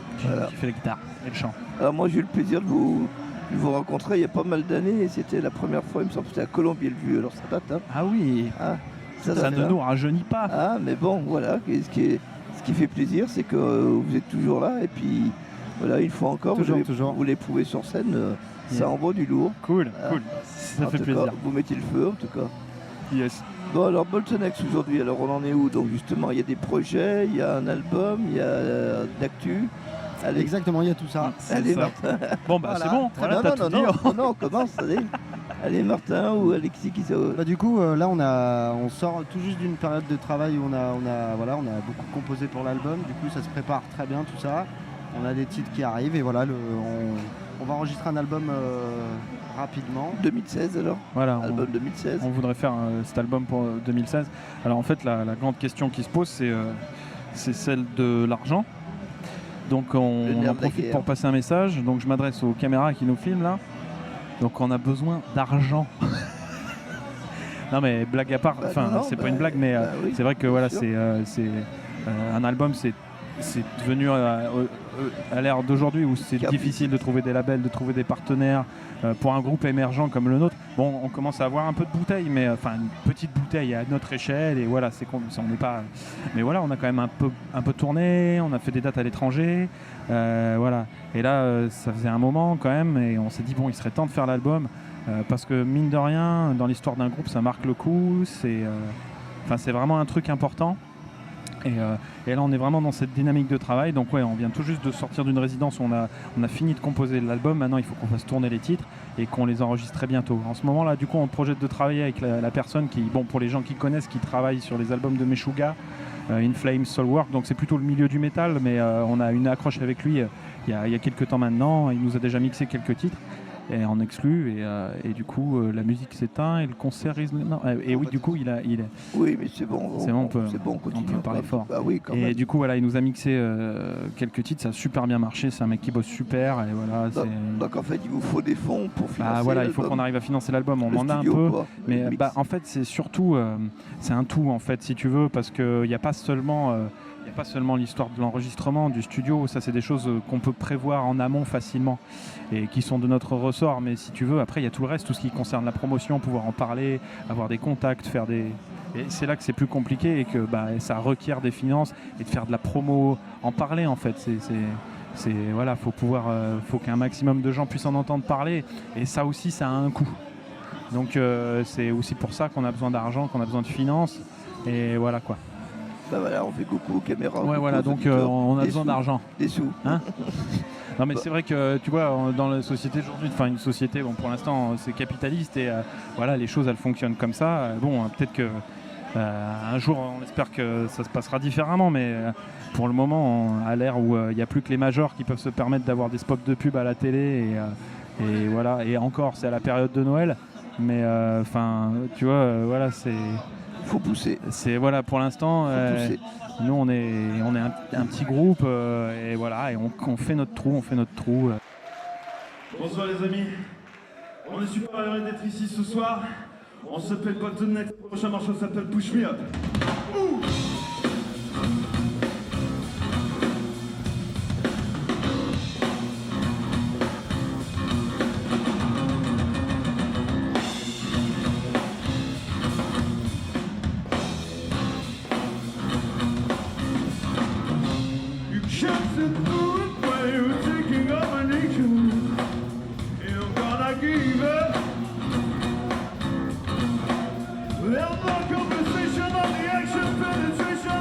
qui fait la guitare et le chant. Alors moi j'ai eu le plaisir de vous rencontrer il y a pas mal d'années et c'était la première fois, il me semble que c'était à Colombier-le-Vieux, alors ça date. Hein. Ah oui, ça ne nous rajeunit pas. Ah mais bon, voilà, ce qui fait plaisir, c'est que vous êtes toujours là et puis voilà, une fois encore, toujours. vous l'éprouvez sur scène, ça envoie du lourd. Cool, cool, ça en fait tout plaisir. Cas, vous mettez le feu en tout cas. Yes. Bon alors Boltonex aujourd'hui, alors on en est où? Donc justement il y a des projets, il y a un album, il y a d'actu. Allez. Exactement, il y a tout ça. Allez ça. Martin. Bon bah c'est bon, voilà, t'as tout dit. Non, on commence, allez. Allez Martin ou Alexis qui ça. Bah, du coup là on sort tout juste d'une période de travail où on a beaucoup composé pour l'album, du coup ça se prépare très bien tout ça. On a des titres qui arrivent et voilà on va enregistrer un album rapidement. 2016 alors. Voilà, album 2016. On voudrait faire cet album pour 2016. Alors en fait la grande question qui se pose c'est celle de l'argent. Donc on en profite pour passer un message. Donc je m'adresse aux caméras qui nous filment là. Donc on a besoin d'argent. Non mais blague à part, c'est pas une blague mais oui, c'est vrai que voilà c'est un album c'est devenu à l'ère d'aujourd'hui où c'est difficile de trouver des labels, de trouver des partenaires pour un groupe émergent comme le nôtre. Bon, on commence à avoir un peu de bouteille, mais enfin une petite bouteille à notre échelle et voilà, on n'est pas. Mais voilà, on a quand même un peu tourné, on a fait des dates à l'étranger, voilà. Et là, ça faisait un moment quand même, et on s'est dit bon, il serait temps de faire l'album parce que mine de rien, dans l'histoire d'un groupe, ça marque le coup. C'est vraiment un truc important. Et là, on est vraiment dans cette dynamique de travail. Donc ouais, on vient tout juste de sortir d'une résidence où on a fini de composer l'album. Maintenant, il faut qu'on fasse tourner les titres et qu'on les enregistre très bientôt. En ce moment-là, du coup, on projette de travailler avec la personne qui, bon, pour les gens qui connaissent, qui travaille sur les albums de Meshuggah, In Flames, Soulwork. Donc c'est plutôt le milieu du métal, mais on a une accroche avec lui il y a quelques temps maintenant. Il nous a déjà mixé quelques titres. Et en exclu et du coup la musique s'éteint et le concert et oui, du coup il est Oui, mais c'est bon. on peut parler fort. Bah oui, quand et même. du coup voilà, il nous a mixé quelques titres, ça a super bien marché, c'est un mec qui bosse super et voilà. Donc en fait il vous faut des fonds pour financer Bah voilà, il faut l'album. qu'on arrive à financer l'album, on Le en a un studio, peu, quoi, mais le mix. en fait c'est surtout c'est un tout en fait si tu veux, parce qu'il n'y a pas seulement l'histoire de l'enregistrement, du studio, ça c'est des choses qu'on peut prévoir en amont facilement et qui sont de notre ressort, mais si tu veux, après il y a tout le reste, tout ce qui concerne la promotion, pouvoir en parler, avoir des contacts, faire des... Et c'est là que c'est plus compliqué et que ça requiert des finances et de faire de la promo, en parler en fait, voilà, faut qu'un maximum de gens puissent en entendre parler et ça aussi ça a un coût. Donc c'est aussi pour ça qu'on a besoin d'argent, qu'on a besoin de finances et voilà quoi. Bah voilà, on fait coucou aux caméras. Ouais, coucou voilà, aux donc auditeurs. on a Des besoin sous. d'argent. Des sous. Hein non, mais c'est vrai que tu vois, dans la société aujourd'hui, enfin une société, bon, pour l'instant c'est capitaliste et voilà, les choses elles fonctionnent comme ça. Bon, peut-être que un jour on espère que ça se passera différemment, mais pour le moment, à l'ère où il n'y a plus que les majors qui peuvent se permettre d'avoir des spots de pub à la télé et voilà, et encore c'est à la période de Noël, mais enfin tu vois, voilà, c'est. Faut pousser. C'est voilà, pour l'instant, nous on est un petit groupe et voilà, et on fait notre trou, Bonsoir les amis, on est super heureux d'être ici ce soir. On s'appelle Bottleneck, le prochain morceau s'appelle Push Me Up. Ouh. Conversation on the action penetration.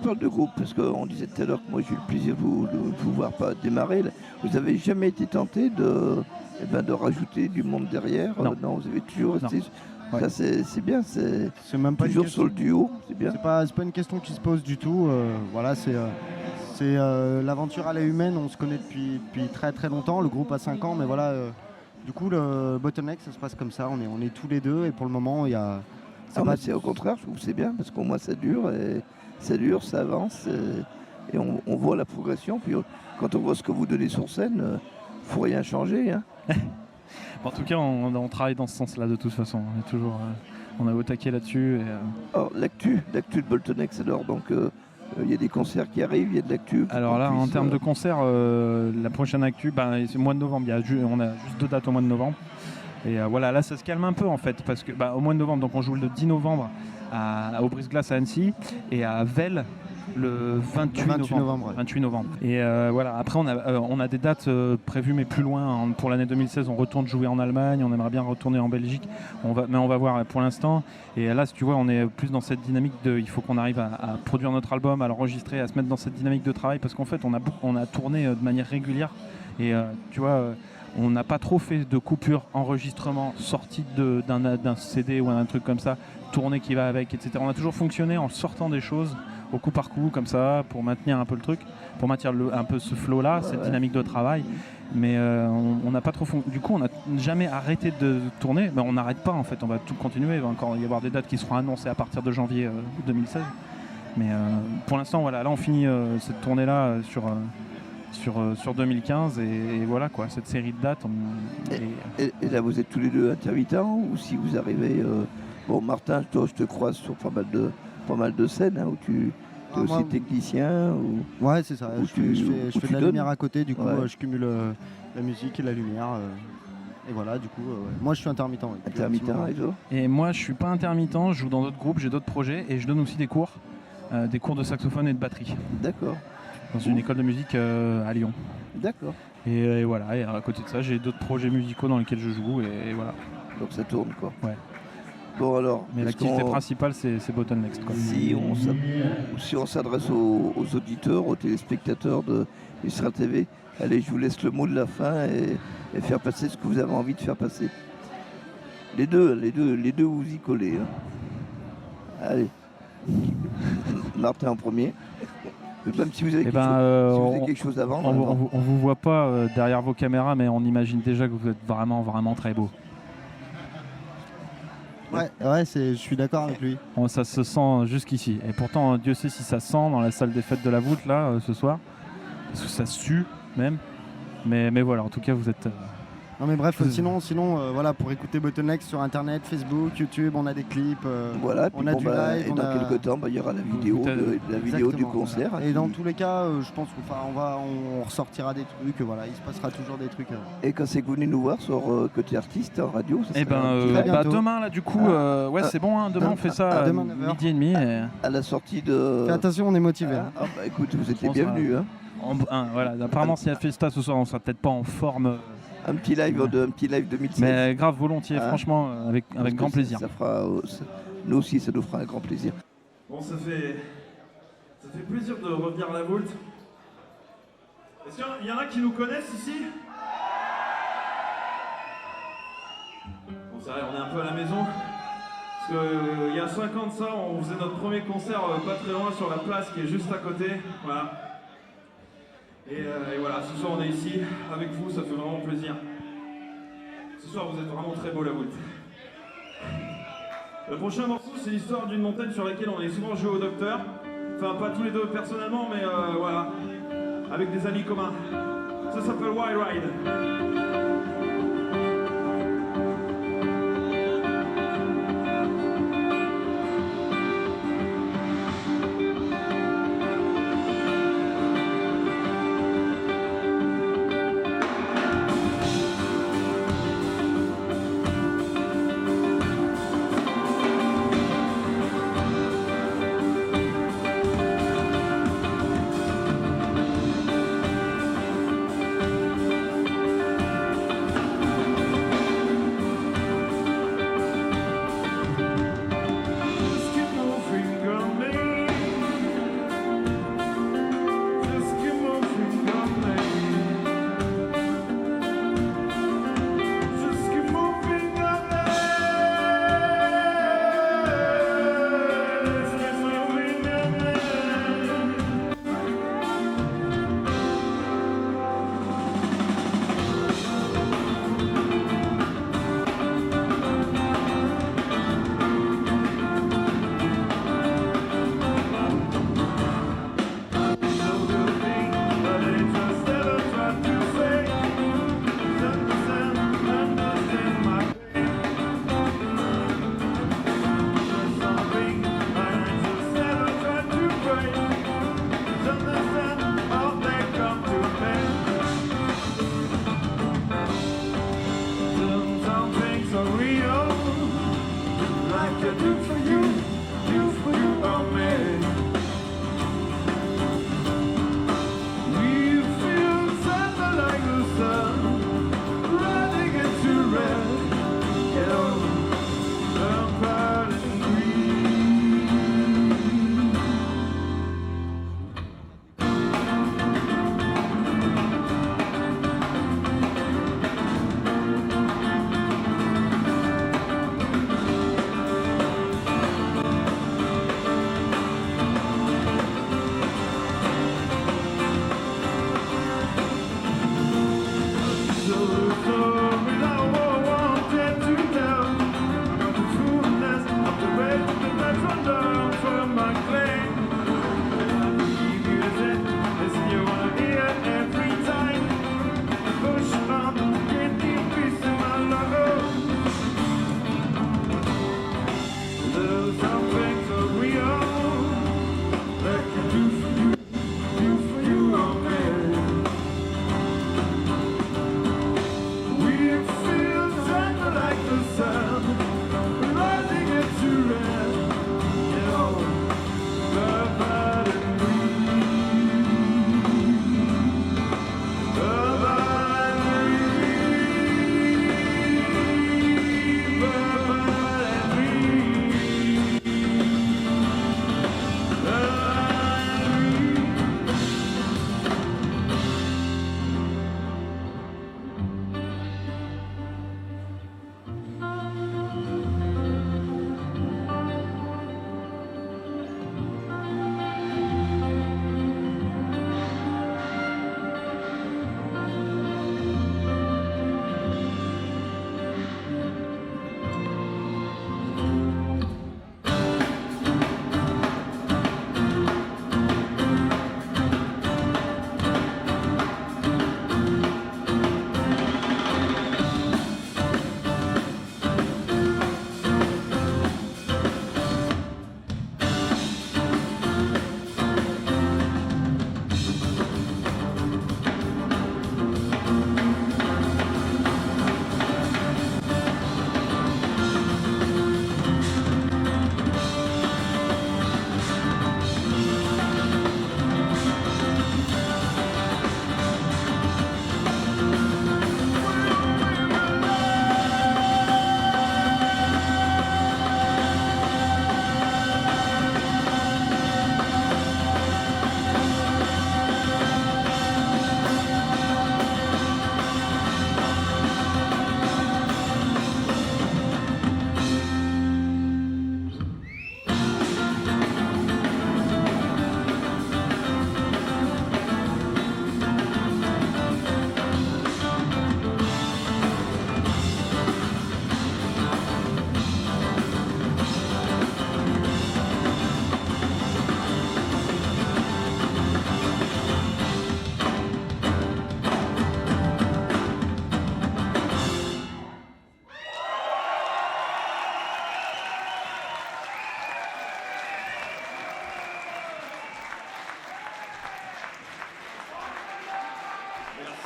parle de groupe, parce qu'on disait tout à l'heure que moi j'ai eu le plaisir de vous voir pas démarrer, là. Vous avez jamais été tenté de rajouter du monde derrière? Non, vous avez toujours resté. Ouais. Ça c'est bien, c'est même pas une toujours question. sur le duo, c'est bien. C'est pas une question qui se pose du tout. Voilà, c'est l'aventure à la humaine. On se connaît depuis très très longtemps. Le groupe a 5 ans, mais voilà. Du coup, le Bottleneck, ça se passe comme ça. On est tous les deux, et pour le moment, il y a. C'est au contraire, je trouve que c'est bien, parce qu'au moins ça dure, ça avance, et on voit la progression. Puis quand on voit ce que vous donnez sur scène, faut rien changer. Hein. En tout cas, on travaille dans ce sens-là de toute façon. On est toujours, on est au taquet là-dessus. Alors l'actu de Bottleneck, alors donc il y a des concerts qui arrivent, il y a de l'actu. Alors là, en termes de concerts, la prochaine actu, c'est le mois de novembre. On a juste 2 dates au mois de novembre. Et voilà, là ça se calme un peu en fait, parce que au mois de novembre, donc on joue le 10 novembre au Brise-Glace à Annecy et à Velle le 28 novembre. 28 novembre. Et voilà, après on a des dates prévues mais plus loin. Pour l'année 2016, on retourne jouer en Allemagne, on aimerait bien retourner en Belgique, mais on va voir pour l'instant. Et là, si tu vois, on est plus dans cette dynamique il faut qu'on arrive à produire notre album, à l'enregistrer, à se mettre dans cette dynamique de travail, parce qu'en fait on a tourné de manière régulière et tu vois, on n'a pas trop fait de coupure enregistrement, sortie d'un CD ou un truc comme ça, tournée qui va avec, etc. On a toujours fonctionné en sortant des choses au coup par coup, comme ça, pour maintenir un peu le truc, pour maintenir un peu ce flow-là, cette dynamique de travail. Mais on n'a pas trop du coup, on n'a jamais arrêté de tourner. On n'arrête pas, en fait, on va tout continuer. Il va encore y avoir des dates qui seront annoncées à partir de janvier 2016. Mais pour l'instant, voilà, là on finit cette tournée-là sur 2015 et voilà quoi, cette série de dates. Et là vous êtes tous les deux intermittents, ou si vous arrivez... Bon Martin, toi je te croise sur pas mal de scènes, hein, où tu es aussi technicien ou... Ouais, c'est ça, je fais de la lumière à côté, du coup je cumule la musique et la lumière. Et voilà, du coup, moi je suis intermittent. Intermittent, et toi? Et moi je suis pas intermittent, je joue dans d'autres groupes, j'ai d'autres projets et je donne aussi des cours de saxophone et de batterie. D'accord. Dans une école de musique à Lyon. D'accord. Et voilà, et à côté de ça, j'ai d'autres projets musicaux dans lesquels je joue et voilà. Donc ça tourne quoi. Ouais. Bon alors. Mais l'activité principale c'est Bottleneck. Si on s'adresse aux auditeurs, aux téléspectateurs de Mistral TV, allez, je vous laisse le mot de la fin et faire passer ce que vous avez envie de faire passer. Les deux vous y collez. Hein. Allez. Martin en premier. Même si vous avez quelque chose à vendre. On vous voit pas derrière vos caméras, mais on imagine déjà que vous êtes vraiment, vraiment très beau. Ouais, je suis d'accord avec lui. Ça se sent jusqu'ici. Et pourtant, Dieu sait si ça sent dans la salle des fêtes de la voûte, là, ce soir. Parce que ça sue, même. Mais voilà, en tout cas, vous êtes... Non mais bref, sinon voilà, pour écouter Bottleneck sur internet, Facebook, YouTube, on a des clips, voilà, on a du live. Et dans quelques temps, il y aura la vidéo du concert. Et dans tous les cas, je pense qu'on ressortira des trucs, voilà, il se passera toujours des trucs. Et quand c'est que vous venez nous voir sur Côté Artiste en radio, ça demain là du coup, c'est bon, hein, demain on fait ça à midi et demi. À la sortie de... Fais attention, on est motivé. Écoute, vous êtes les bienvenus. Voilà, apparemment s'il y a Festa ce soir, on sera peut-être pas en forme. Un petit live 2016. Mais grave, volontiers, franchement, avec grand plaisir. Nous aussi, ça nous fera un grand plaisir. Bon, ça fait plaisir de revenir à la Vault. Est-ce qu'il y en a qui nous connaissent ici? Bon, c'est vrai, on est un peu à la maison. Parce qu'il y a 5 ans de ça, on faisait notre premier concert pas très loin sur la place qui est juste à côté. Voilà. Et voilà, ce soir on est ici avec vous, ça fait vraiment plaisir. Ce soir vous êtes vraiment très beau la Vault. Le prochain morceau c'est l'histoire d'une montagne sur laquelle on est souvent joué au docteur. Enfin pas tous les deux personnellement mais voilà, avec des amis communs. Ça s'appelle Wild Ride.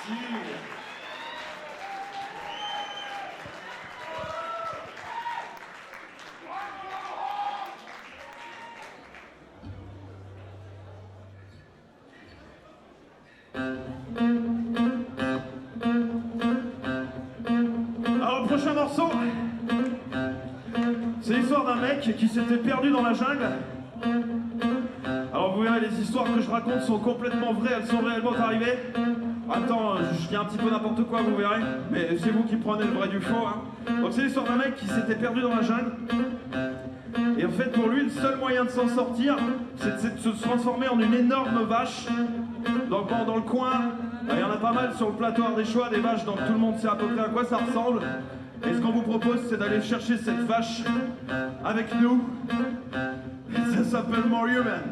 Merci. Alors, le prochain morceau, c'est l'histoire d'un mec qui s'était perdu dans la jungle. Alors, vous verrez, les histoires que je raconte sont complètement vraies, elles sont réellement arrivées. Attends, je dis un petit peu n'importe quoi, vous verrez, mais c'est vous qui prenez le vrai du faux. Hein. Donc, c'est l'histoire d'un mec qui s'était perdu dans la jungle. Et en fait, pour lui, le seul moyen de s'en sortir, c'est de se transformer en une énorme vache. Donc, dans le coin, il y en a pas mal sur le plateau Ardéchois, des vaches, donc tout le monde sait à peu près à quoi ça ressemble. Et ce qu'on vous propose, c'est d'aller chercher cette vache avec nous. Et ça s'appelle More Human.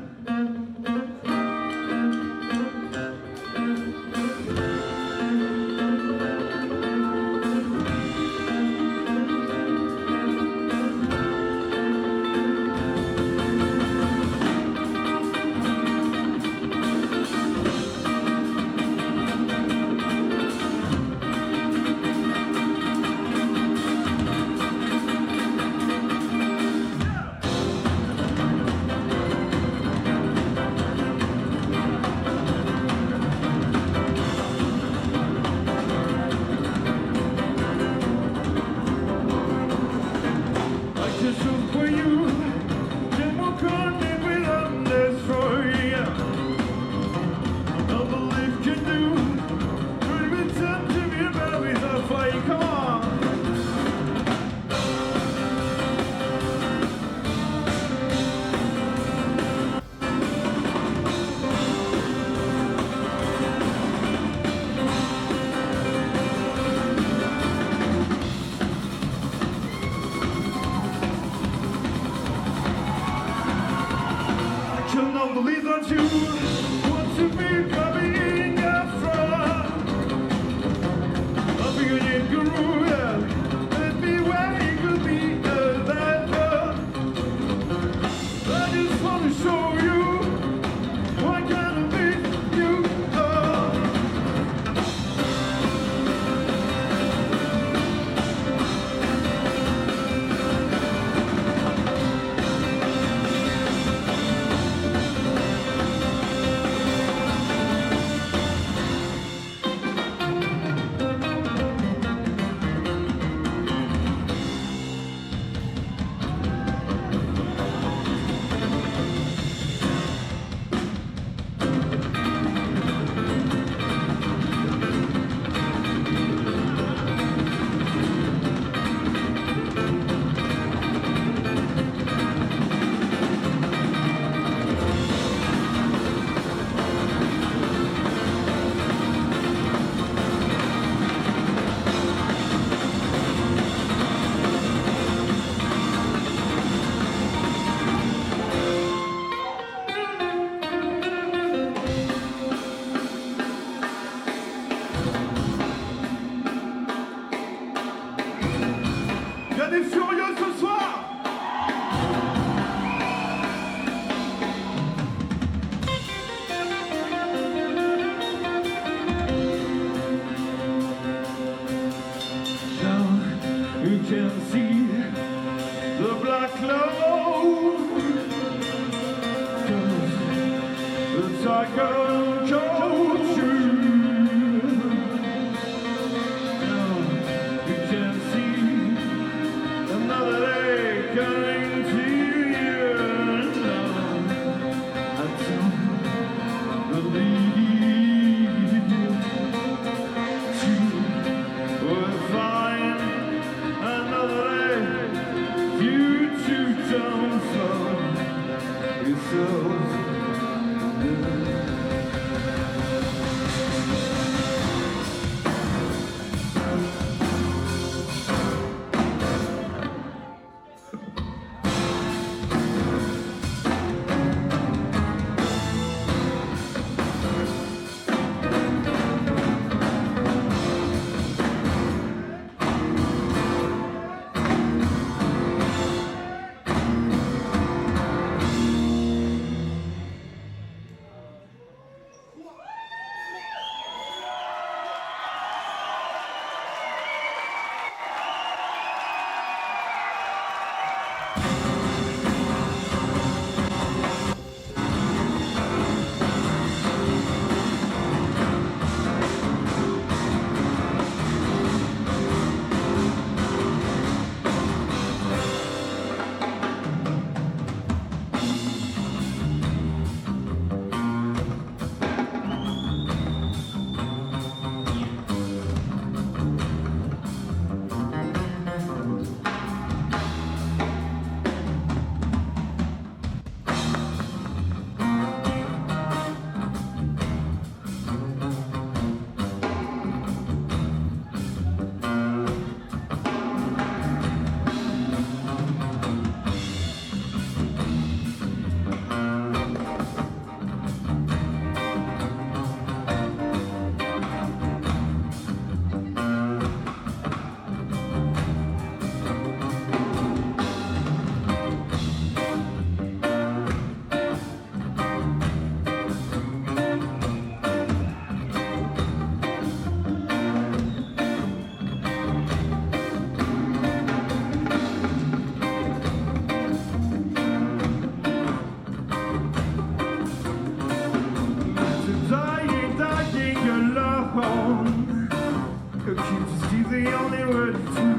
the only word true.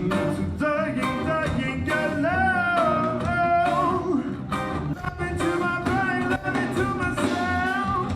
That's a dying, dying good love. Love into my brain, love into myself.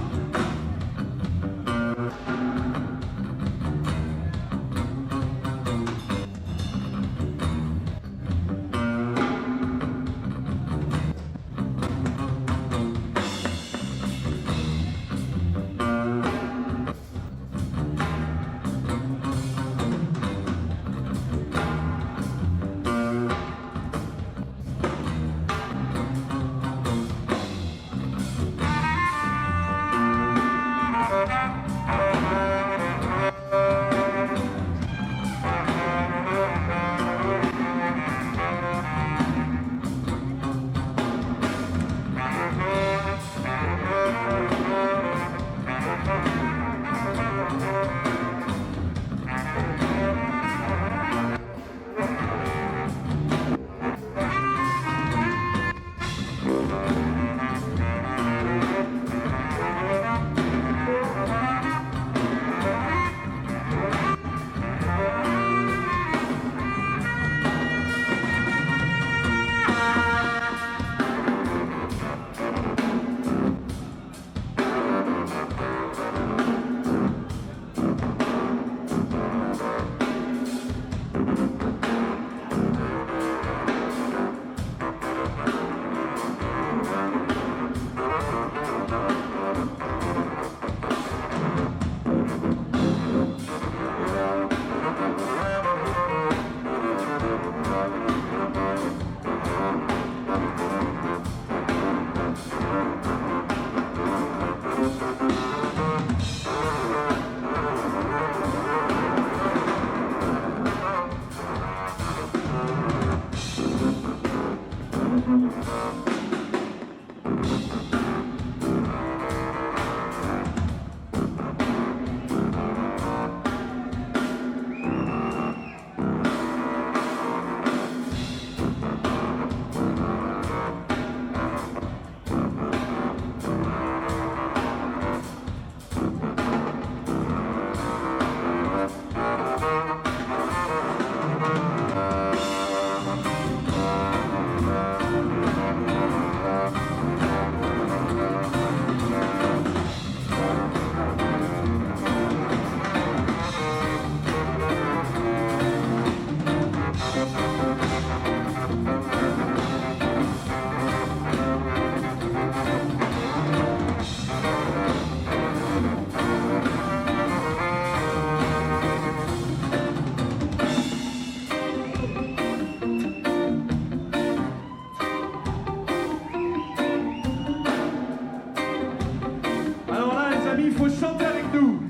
Il faut chanter avec nous.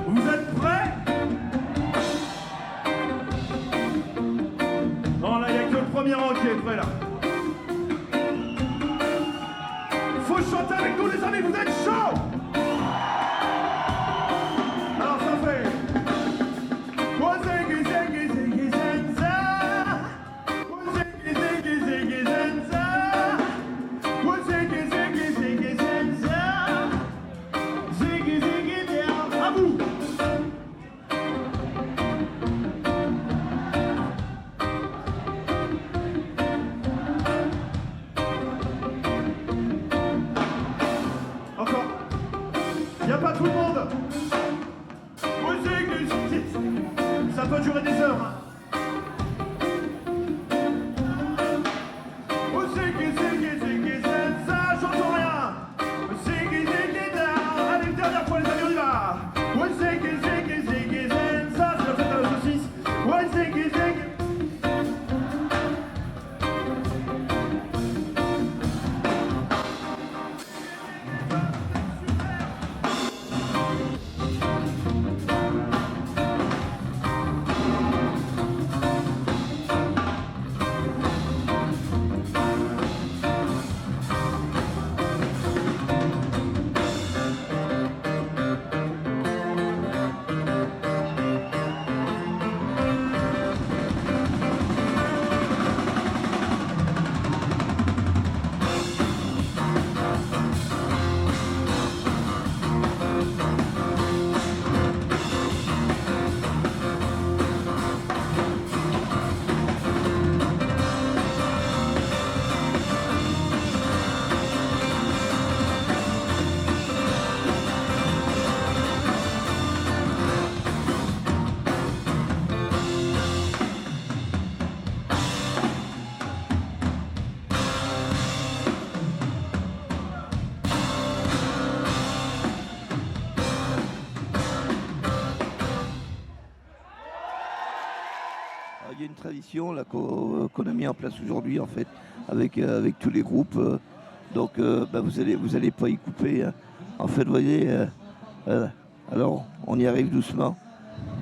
Vous êtes prêts? Non, là, il n'y a que le premier rang qui est prêt, là. Faut chanter avec nous, les amis, vous êtes chauds? Alors, ça fait... Pas tout le monde. Ça peut durer des heures. Hein. J'entends rien. Allez, une dernière fois, les amis, on y va. Ça, c'est la fête à la saucisse. y a une tradition là, qu'on a mis en place aujourd'hui, en fait, avec tous les groupes. Donc, vous allez pas y couper. Hein. En fait, vous voyez, alors, on y arrive doucement.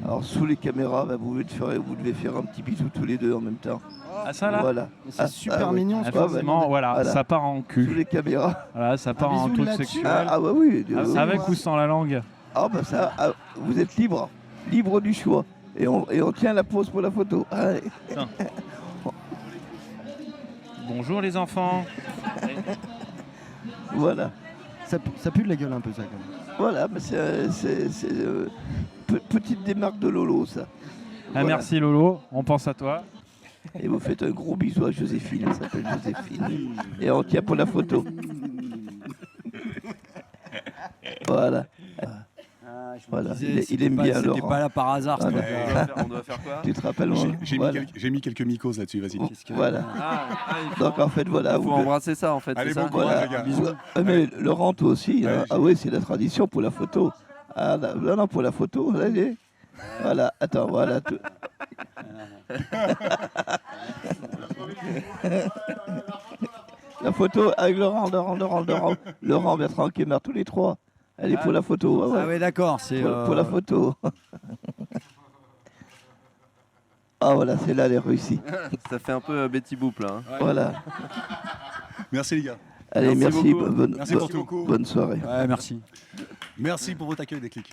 Alors, sous les caméras, vous devez faire un petit bisou tous les deux en même temps. Ah, ça là Voilà. C'est super mignon. Ah, forcément, voilà, ça part en cul. Sous les caméras. Voilà, ça part en bisou truc là-dessus. sexuel. Oui. Avec ou sans la langue. Ah, vous êtes libre du choix. Et on tient la pause pour la photo. Allez. Bonjour les enfants. Voilà. Ça pue de la gueule un peu ça quand même. Voilà, mais c'est petite démarque de Lolo, ça. Ah, merci Lolo, on pense à toi. Et vous faites un gros bisou à Joséphine, elle s'appelle Joséphine. Et on tient pour la photo. Voilà. Voilà. Il aime bien Laurent. C'était pas là par hasard. Voilà. On doit faire quoi? Tu te rappelles J'ai mis quelques mycoses là-dessus, vas-y. Voilà. Donc en fait, voilà. Il faut embrasser ça en fait. Allez, c'est bon ça. courage, les gars. Bisous. Mais Laurent, toi aussi. Hein. Ah oui, c'est la tradition pour la photo. Ah non, pour la photo, allez. Voilà, attends, voilà. La photo avec Laurent, Bertrand, Kémer, tous les trois. Elle est pour la photo. Ah ouais, d'accord, c'est pour la photo. Ah voilà, c'est là les réussis. Ça fait un peu Betty Boop là. Hein. Voilà. Merci les gars. Allez, merci. Merci pour tout. Bonne soirée. Ouais, merci. Merci pour votre accueil des clics.